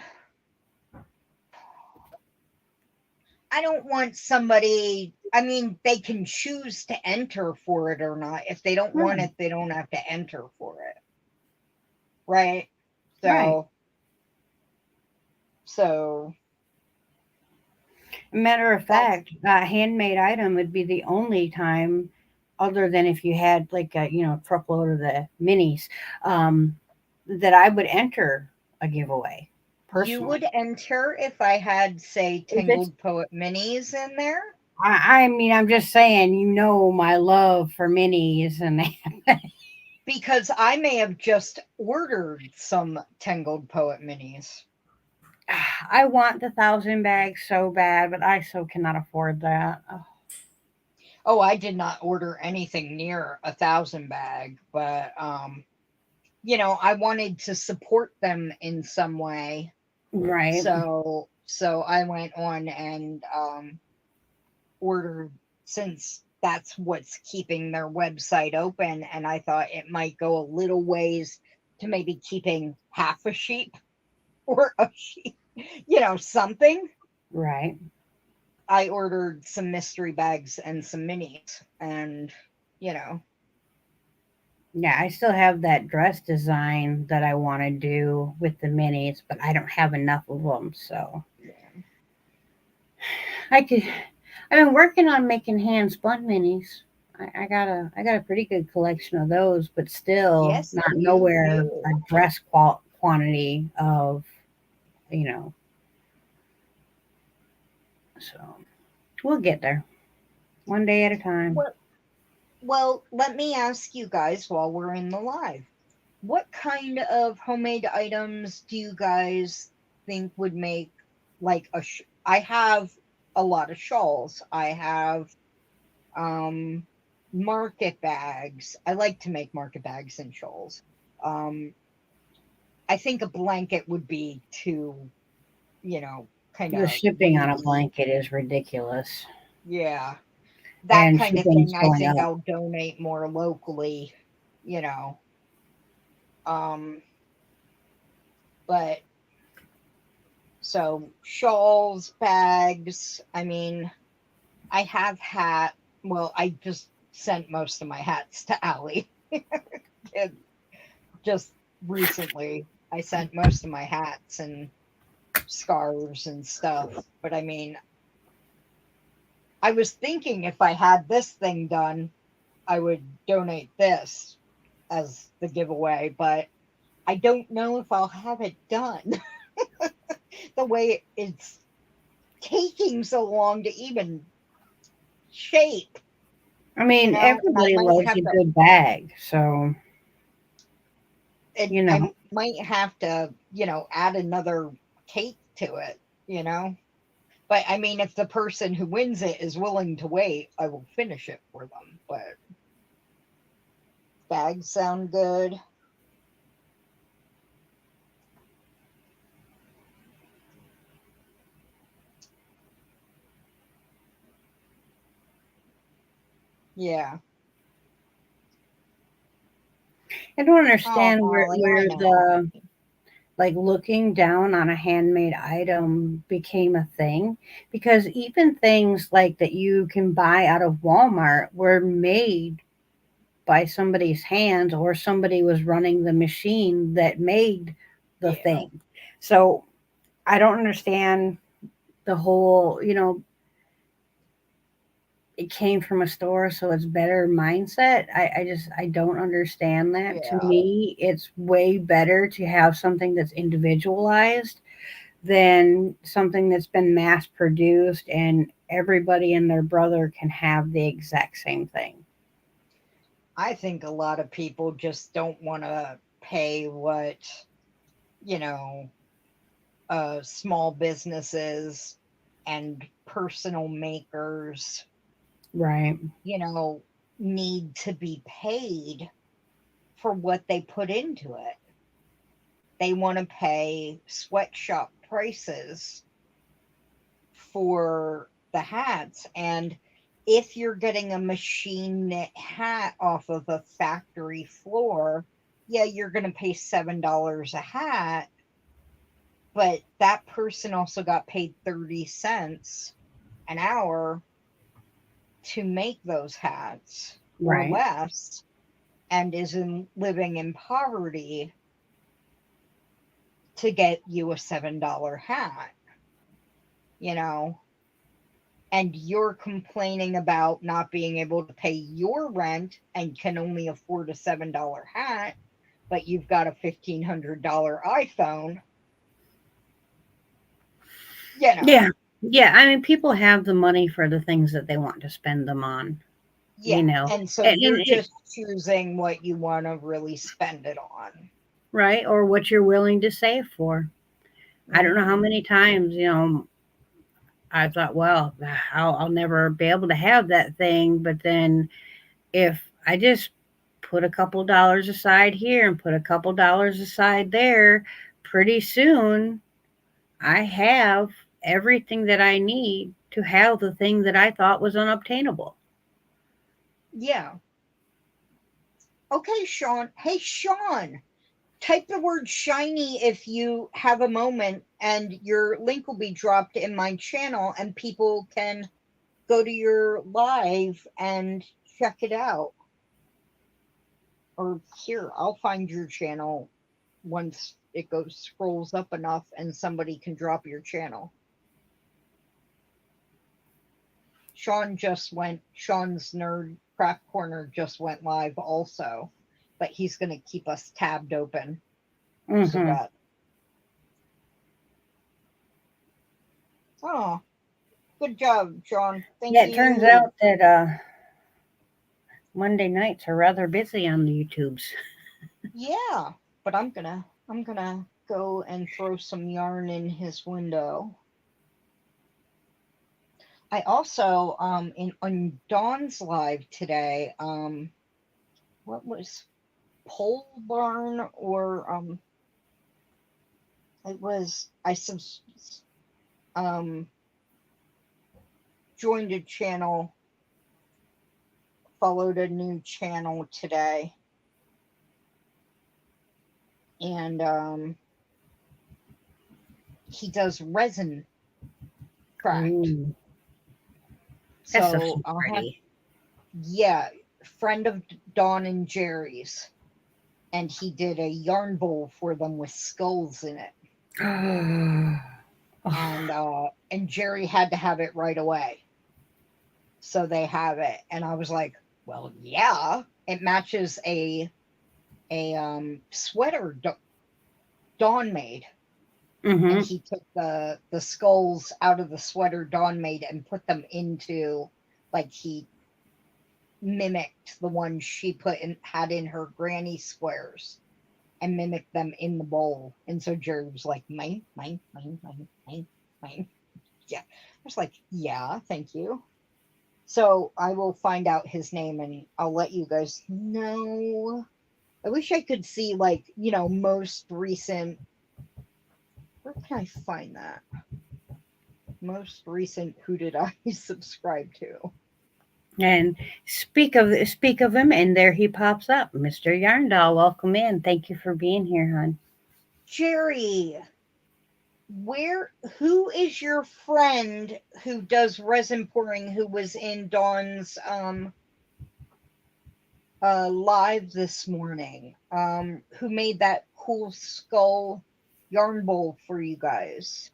I don't want somebody, I mean, they can choose to enter for it or not. If they don't want right, it, they don't have to enter for it. Right? right. So, so Matter of that's, fact, a handmade item would be the only time, other than if you had like a truckload of the minis, um, that I would enter a giveaway you personally. would enter if I had, say, If it's Tangled Poet minis in there? I mean, I'm just saying, my love for minis and Because I may have just ordered some Tangled Poet minis. I want the 1,000 bags so bad, but I so cannot afford that. Oh, Oh, I did not order anything near 1,000 bag, but I wanted to support them in some way. right, So I went on and ordered, since that's what's keeping their website open, and I thought it might go a little ways to maybe keeping half a sheep or a sheep, something. right. I ordered some mystery bags and some minis, and you know, Yeah, I still have that dress design that I want to do with the minis, but I don't have enough of them. So yeah. I could. I've been working on making hand spun minis. I got a pretty good collection of those, but still Yes, not you nowhere do. a dress quantity of you know. So we'll get there one day at a time. Well, well, let me ask you guys while we're in the live. What kind of homemade items do you guys think would make like I have a lot of shawls. I have um market bags. I like to make market bags and shawls. Um I think a blanket would be too, kind The of shipping on a loose. blanket is ridiculous, Yeah. That and kind of thing shipping's I going think up. I'll donate more locally, you know. Um but so shawls, bags, I mean, I have well, I just sent most of my hats to Allie. It- just recently. I sent most of my hats and scarves and stuff. But I mean, I was thinking if I had this thing done, I would donate this as the giveaway, but I don't know if I'll have it done the way it's taking so long to even shape, I mean, and I everybody might loves have a to good bag, so and you know. I might have to, add another cake to it. you know. But I mean, if the person who wins it is willing to wait, I will finish it for them. But bags sound good. Yeah. I don't Oh, understand Holly, I where know. like looking down on a handmade item became a thing, because even things like that you can buy out of Walmart were made by somebody's hands, or somebody was running the machine that made the Yeah. thing. So I don't understand the whole, it came from a store, so it's better mindset. I don't understand that. To Yeah. me, it's way better to have something that's individualized than something that's been mass produced and everybody and their brother can have the exact same thing. I think a lot of people just don't want to pay what, you know, small businesses and personal makers, Right. you know, need to be paid for what they put into it. They want to pay sweatshop prices for the hats. And if you're getting a machine knit hat off of a factory floor, yeah, you're going to pay $7 a hat, but that person also got paid 30 cents an hour to make those hats or Right. less, and is living in poverty to get you a $7 hat, you know, and you're complaining about not being able to pay your rent and can only afford a $7 hat, but you've got a $1,500 iPhone, you know. Yeah. Yeah. I mean, people have the money for the things that they want to spend them on, Yeah. you know. And so And you're just choosing what you want to really spend it on. right, or what you're willing to save for. I don't know how Hmm. many times, I thought, well, I'll never be able to have that thing. But then if I just put a couple dollars aside here and put a couple dollars aside there, pretty soon I have everything that I need to have the thing that I thought was unobtainable. Yeah. Okay, Sean. Hey, Sean, type the word shiny if you have a moment, and your link will be dropped in my channel, and people can go to your live and check it out. Or here, I'll find your channel once it goes scrolls up enough and somebody can drop your channel. Sean's Nerd Craft Corner just went live also, but he's going to keep us tabbed open so Hmm. that. Oh, good job, Sean. Thank Yeah, it turns you. out that Monday nights are rather busy on the YouTubes. Yeah, but I'm gonna go and throw some yarn in his window. I also in on Dawn's live today, what was pole barn, or it was um joined a channel, followed a new channel today, and he does resin craft. Ooh, that stuff's So so I'll have, pretty. yeah, friend of Dawn and Jerry's, and he did a yarn bowl for them with skulls in it, Oh, and Jerry had to have it right away, so they have it, and I was like, well, yeah, it matches a sweater Dawn made, and mm-hmm. he took the skulls out of the sweater Dawn made and put them into, like, he mimicked the ones she put in had in her granny squares, and mimicked them in the bowl. And so Jerry was like, mine, mine, mine, mine, mine, Yeah. I was like, yeah, thank you. So I will find out his name and I'll let you guys know. I wish I could see, like, most recent. Where can I find that? Most recent who did I subscribe to? And speak of him, and there he pops up, Mr. Yarndall. Welcome in. Thank you for being here, hon. Jerry, who is your friend who does resin pouring who was in Dawn's live this morning? Who made that cool skull yarn bowl for you guys?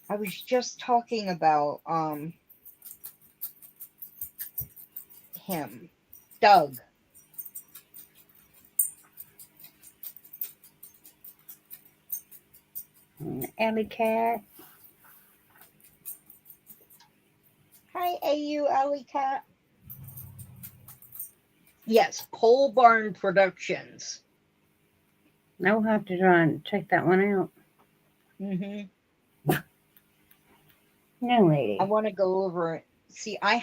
I was just talking about him. Doug. Alley Cat. Hi, AU Alley Cat. Yes, Pole Barn Productions. I'll have to try and check that one out. Mm-hmm. No, lady. I want to go over it. See, I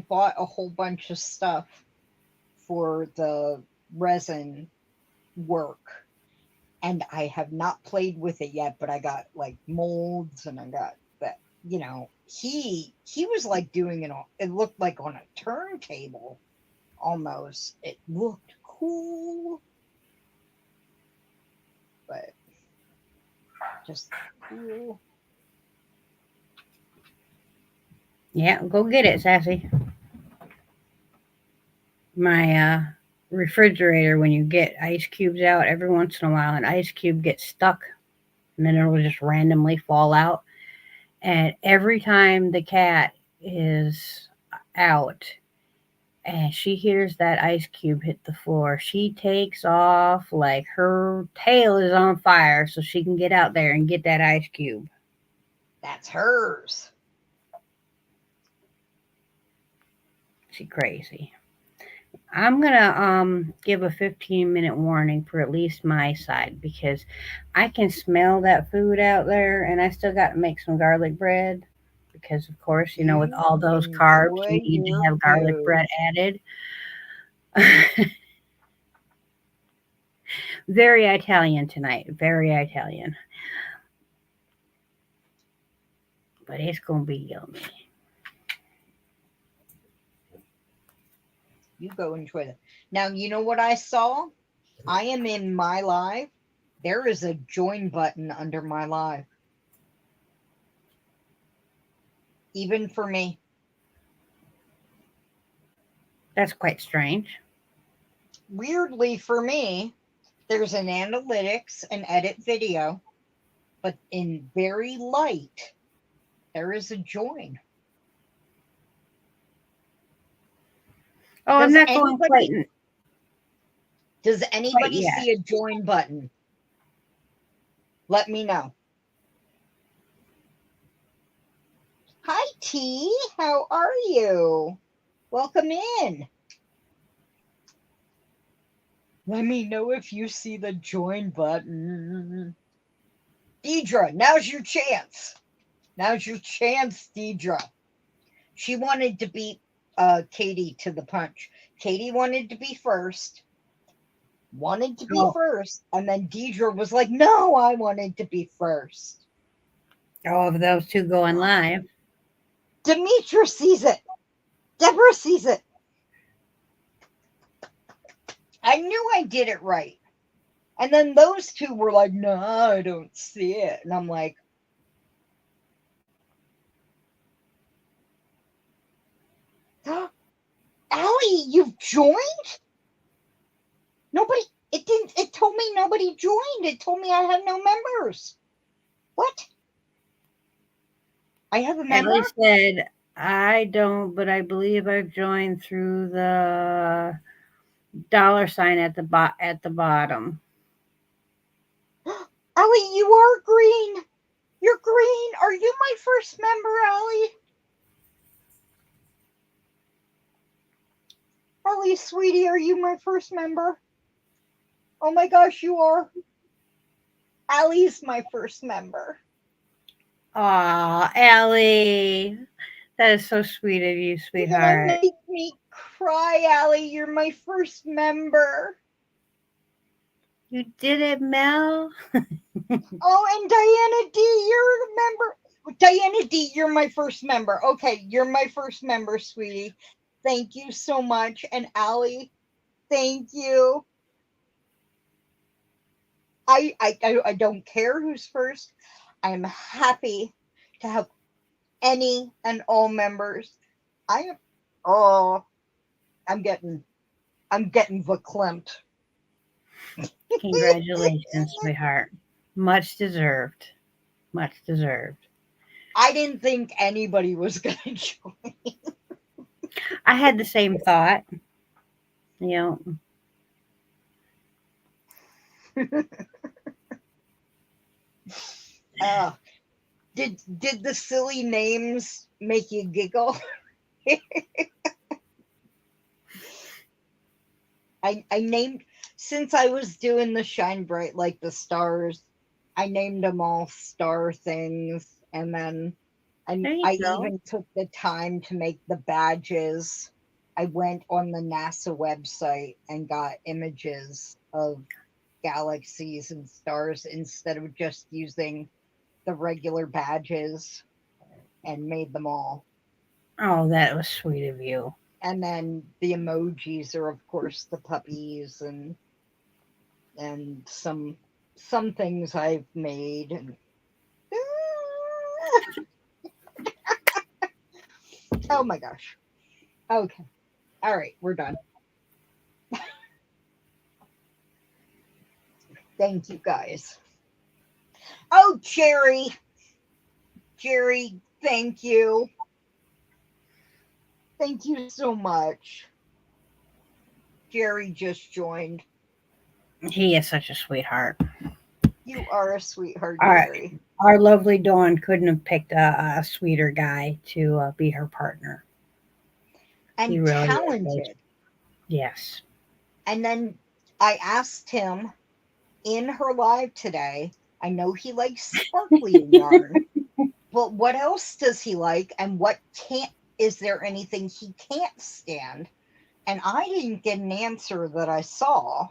bought a whole bunch of stuff for the resin work, and I have not played with it yet, but I got like molds and I got that, he was like doing it all. It looked like on a turntable almost. It looked cool, but just cool. Yeah, go get it, Sassy. My refrigerator, when you get ice cubes out every once in a while, an ice cube gets stuck and then it'll just randomly fall out. And every time the cat is out and she hears that ice cube hit the floor, she takes off like her tail is on fire so she can get out there and get that ice cube. That's hers. She crazy. I'm gonna give a 15-minute warning for at least my side because I can smell that food out there, and I still got to make some garlic bread because, of course, with You all those carbs, enjoy you need to your have garlic food. bread added. Very Italian tonight. Very Italian, but it's gonna be yummy. You go enjoy that. Now, you know what I saw? I am in my live. There is a join button under my live, even for me. That's quite strange. Weirdly, for me, there's an analytics and edit video, but in very light, there is a join. Oh, I'm Does not going anybody quite yet. see a join button? Let me know. Hi T, how are you? Welcome in. Let me know if you see the join button. Deidre, now's your chance. Now's your chance, Deidre. She wanted to beat Katie to the punch. Katie wanted to be first. Oh, And then Deidre was like, no, I wanted to be first. all of those two going live. Demetra sees it. Deborah sees it. I knew I did it right. And then those two were like, no, I don't see it. And I'm like, Allie, you've joined? Nobody, it told me nobody joined. It told me I have no members. What? I have a member? Ellie said, I don't, but I believe I've joined through the $ at the bottom. Allie, you are green. You're green. Are you my first member, Allie? Allie, sweetie, are you my first member? Oh my gosh, you are. Allie's my first member. Aw, Ellie. That is so sweet of you, You're gonna sweetheart. make me cry, Allie. You're my first member. You did it, Mel. Oh, and Diana D, you're a member. Diana D, you're my first member. Okay, you're my first member, sweetie. Thank you so much. And Allie, thank you. I don't care who's first. I'm happy to have any and all members. I am. Oh, I'm getting verklempt. Congratulations, sweetheart. Much deserved. Much deserved. I didn't think anybody was gonna join. I had the same thought. You know, uh, did the silly names make you giggle? I named, since I was doing the shine bright like the stars, I named them all star things, and then there you I go. even took the time to make the badges. I went on the NASA website and got images of galaxies and stars instead of just using the regular badges, and made them all. Oh, that was sweet of you. And then the emojis are of course the puppies, and some things I've made, and oh my gosh. Okay. All right, we're done. Thank you guys. Oh, Jerry. Jerry, thank you. Thank you so much. Jerry just joined. He is such a sweetheart. You are a sweetheart, Our, Jerry. our lovely Dawn couldn't have picked a sweeter guy to be her partner. He And really is. talented. Yes. And then I asked him in her live today, I know he likes sparkly yarn, but what else does he like, and what can't, is there anything he can't stand? And I didn't get an answer that I saw.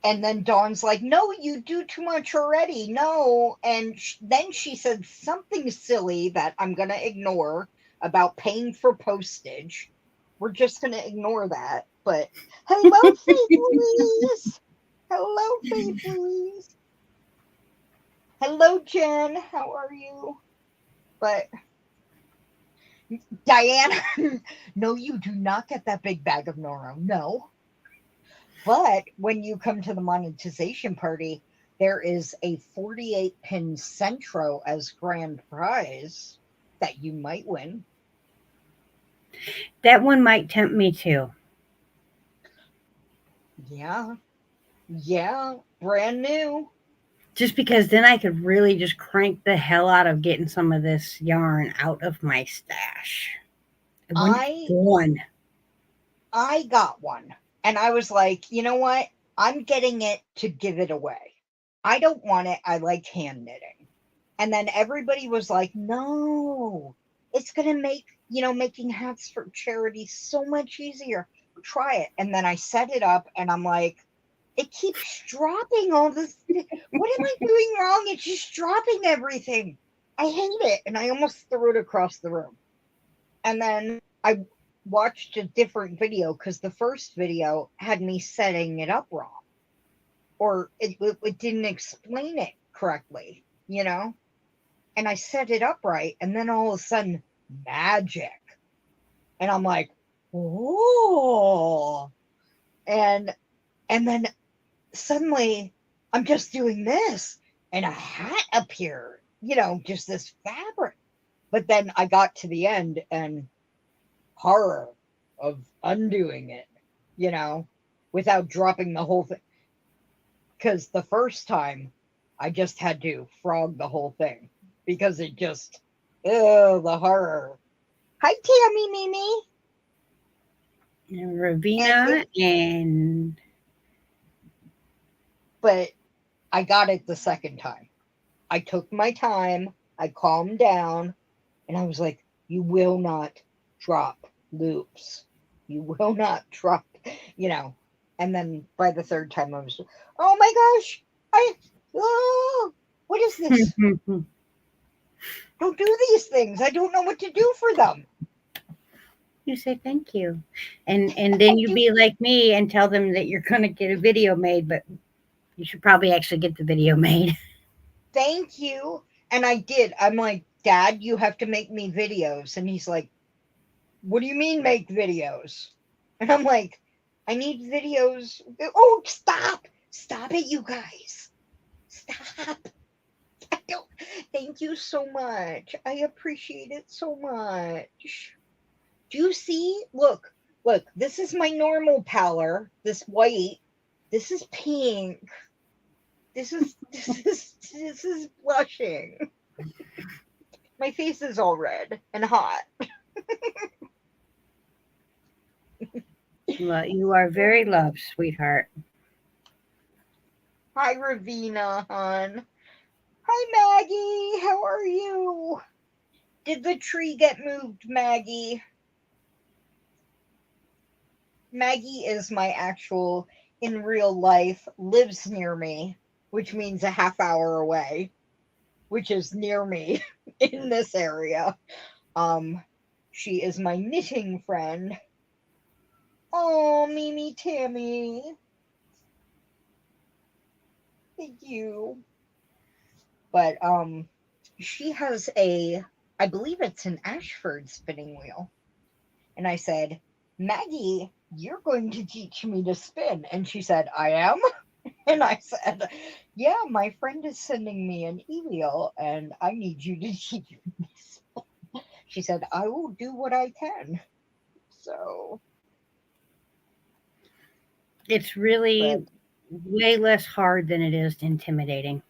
And then Dawn's like, no, you do too much already. No. And then she said something silly that I'm going to ignore about paying for postage. We're just going to ignore that. But hello, Faith Louise. Hello, Faith Louise. Hello, Jen. How are you? But Diana, no, you do not get that big bag of Noro. No. But when you come to the monetization party, there is a 48 pin Centro as grand prize that you might win. That one might tempt me too. Yeah. Yeah. Brand new. Just because then I could really just crank the hell out of getting some of this yarn out of my stash. It wouldn't be I gone. I got one, and I was like, you know what? I'm getting it to give it away. I don't want it. I like hand knitting. And then everybody was like, no, it's going to make, making hats for charity so much easier. Try it. And then I set it up, and I'm like, it keeps dropping all this. What am I doing wrong? It's just dropping everything. I hate it. And I almost threw it across the room. And then I watched a different video because the first video had me setting it up wrong, or it didn't explain it correctly, and I set it up right, and then all of a sudden, magic. And I'm like, oh. And then suddenly I'm just doing this, and a hat appeared, just this fabric. But then I got to the end, and horror of undoing it, without dropping the whole thing. Because the first time I just had to frog the whole thing because it just, oh, the horror. Hi, Tammy Mimi. And And Ravina and but I got it the second time. I took my time, I calmed down, and I was like, you will not drop loops. You will not drop, you know. And then by the third time, I was, oh my gosh, oh, what is this? Don't do these things. I don't know what to do for them. You say thank you, and then I you do be like me and tell them that you're going to get a video made, but you should probably actually get the video made. thank you. And I did. I'm like, Dad, you have to make me videos. And he's like, what do you mean make videos? And I'm like, I need videos. Oh, stop. Stop it, you guys. Stop. I don't. Thank you so much. I appreciate it so much. Do you see? Look, look. This is my normal pallor. This white. This is pink. This is blushing. My face is all red and hot. Well, you are very loved, sweetheart. Hi, Ravina, hon. Hi, Maggie. How are you? Did the tree get moved, Maggie? Maggie is my actual, in real life, lives near me, which means a half hour away, which is near me in this area. Um, she is my knitting friend. Oh, Mimi Tammy. Thank you. But she has I believe it's an Ashford spinning wheel. And I said, Maggie, you're going to teach me to spin. And she said, I am. And I said, yeah, my friend is sending me an email and I need you to teach me. She said, I will do what I can. So, It's but really way less hard than it is intimidating.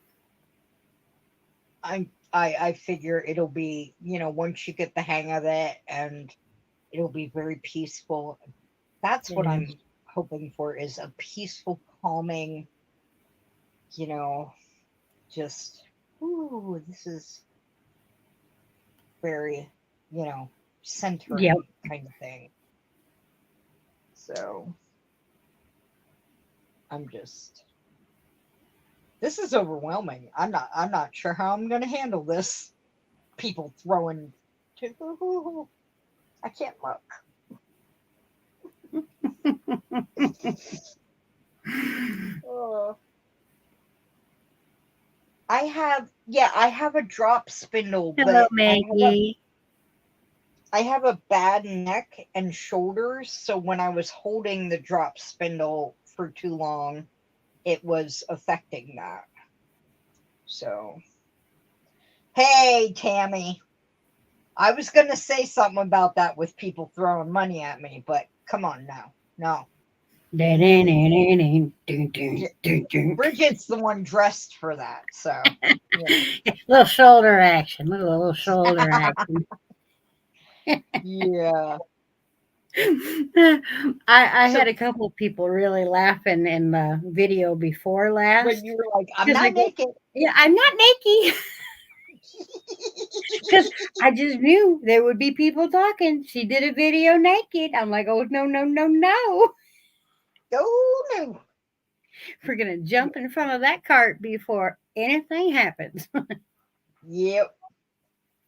I figure it'll be, once you get the hang of it and it'll be very peaceful. That's It what is. I'm hoping for is a peaceful, calming, you know, just, ooh, this is very, Yep. centering kind of thing. So I'm just, this is overwhelming. I'm not sure how I'm going to handle this. People throwing, I can't look. Oh. I have a drop spindle, Hello, but Maggie. I have a bad neck and shoulders, so when I was holding the drop spindle for too long, it was affecting that. So, hey, Tammy, I was going to say something about that with people throwing money at me, but come on now. No. J- Bridget's the one dressed for that, so, you know. Little shoulder action. Little shoulder action. Yeah. I So had a couple of people really laughing in the video before when last you were like, I'm because I not go, naked. yeah, I'm not naked because I just knew there would be people talking. She did a video naked. I'm like, oh no, no, no, no. Oh, no. We're gonna jump in front of that cart before anything happens. Yep.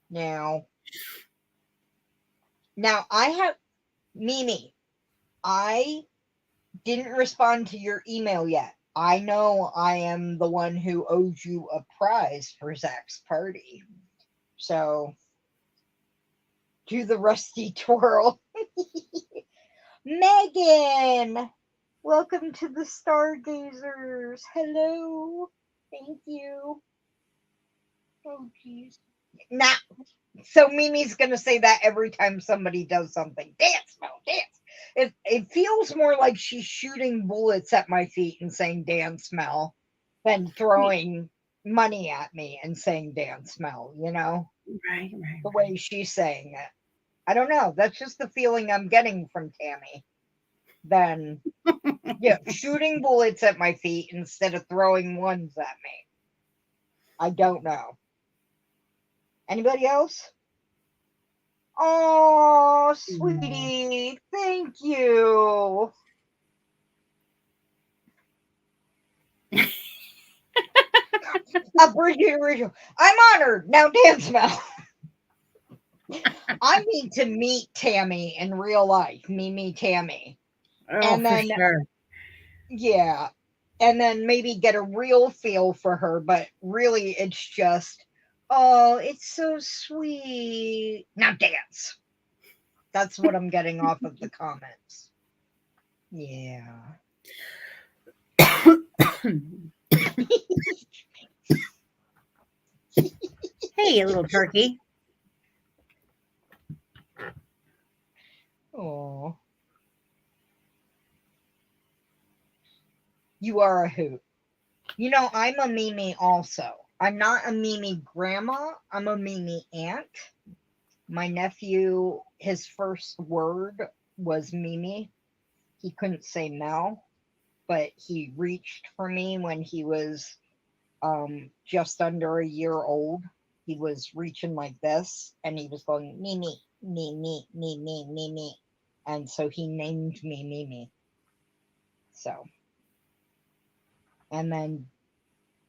Now, now I have Mimi. I didn't respond to your email yet. I know I am the one who owes you a prize for Zach's party. So do the rusty twirl. Megan, welcome to the Stargazers. Hello. Thank you. Oh, jeez. Nah. So Mimi's gonna say that every time somebody does something. Dance, Mel, dance. It feels more like she's shooting bullets at my feet and saying dance, Mel, than throwing money at me and saying dance, Mel. Right, right, The way she's saying it. I don't know. That's just the feeling I'm getting from Tammy. Then yeah, shooting bullets at my feet instead of throwing ones at me. I don't know. Anybody else? Oh, Mm. sweetie, thank you. A Bridget original. I'm honored. Now dance, Mel. I need to meet Tammy in real life. Me, Tammy. Oh, And for then, sure. yeah. And then maybe get a real feel for her. But really, it's just, oh, it's so sweet. Now dance. That's what I'm getting off of the comments. Yeah. Hey, you little turkey. Oh, you are a hoot. I'm a Mimi also. I'm not a Mimi grandma. I'm a Mimi aunt. My nephew, his first word was Mimi. He couldn't say Mel, but he reached for me when he was just under a year old. He was reaching like this, and he was going Mimi, me, me, me, me, me, me, and so he named me Mimi. So, and then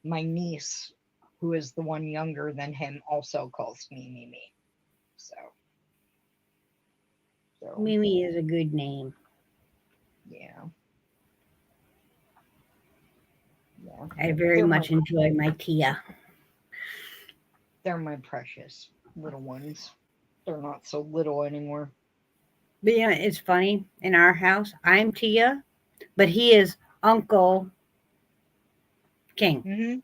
my niece, who is the one younger than him, also calls me Mimi. So, so Mimi is a good name. yeah, yeah. I very They're my much enjoy my Tia. they're my precious little ones. They're not so little anymore. But yeah, it's funny. In our house, I'm Tia, but he is Uncle King. Hmm.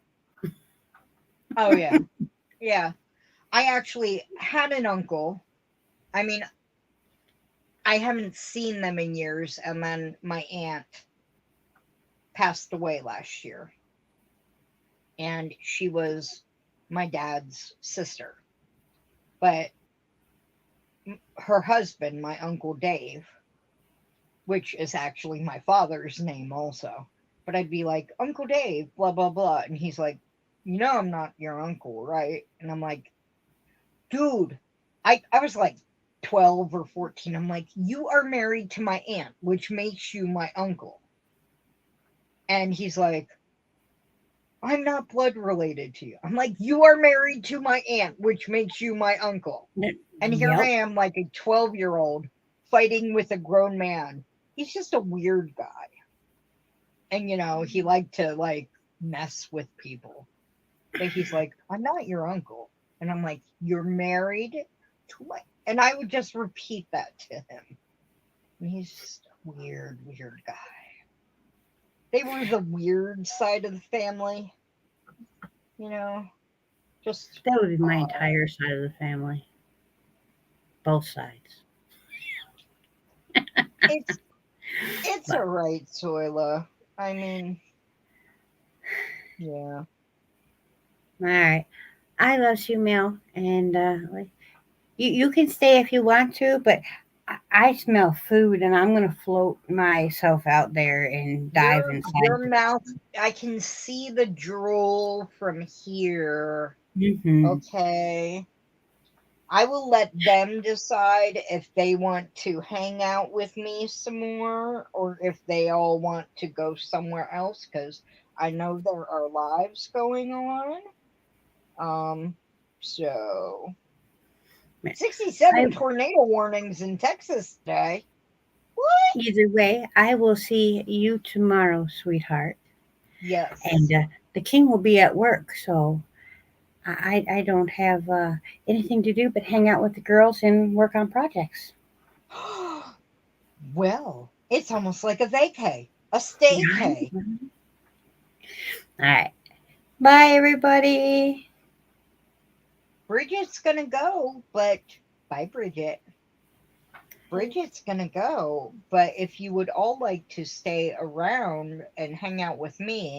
Oh yeah, yeah. I actually had an uncle. I mean, I haven't seen them in years, and then my aunt passed away last year, and she was my dad's sister. But her husband, my uncle Dave, which is actually my father's name also. But I'd be like, Uncle Dave, blah, blah, blah. And he's like, I'm not your uncle, right? And I'm like, dude, I was like 12 or 14. I'm like, you are married to my aunt, which makes you my uncle. And he's like, I'm not blood related to you. I'm like, you are married to my aunt, which makes you my uncle. And here I Yep. am, like a 12-year-old, fighting with a grown man. He's just a weird guy. And he liked to like mess with people. But he's like, I'm not your uncle. And I'm like, you're married to my, and I would just repeat that to him. And he's just a weird guy. They were the weird side of the family, you know, just That would be my odd. entire side of the family. Both sides. It's it's But all right, Soila. I mean, yeah. all right. I love you, Mel. And like, you can stay if you want to, but I smell food and I'm going to float myself out there and dive Your inside. mouth, I can see the drool from here. Mm-hmm. Okay. I will let them decide if they want to hang out with me some more or if they all want to go somewhere else because I know there are lives going on. Um, so I, 67 tornado warnings in Texas today. What? either way, I will see you tomorrow, sweetheart. And Yes. the king will be at work, so I don't have anything to do but hang out with the girls and work on projects. Well, it's almost like a vacay, a Right? staycay. All right. Bye, everybody. Bridget's gonna go, but bye, Bridget. Bridget's gonna go, but if you would all like to stay around and hang out with me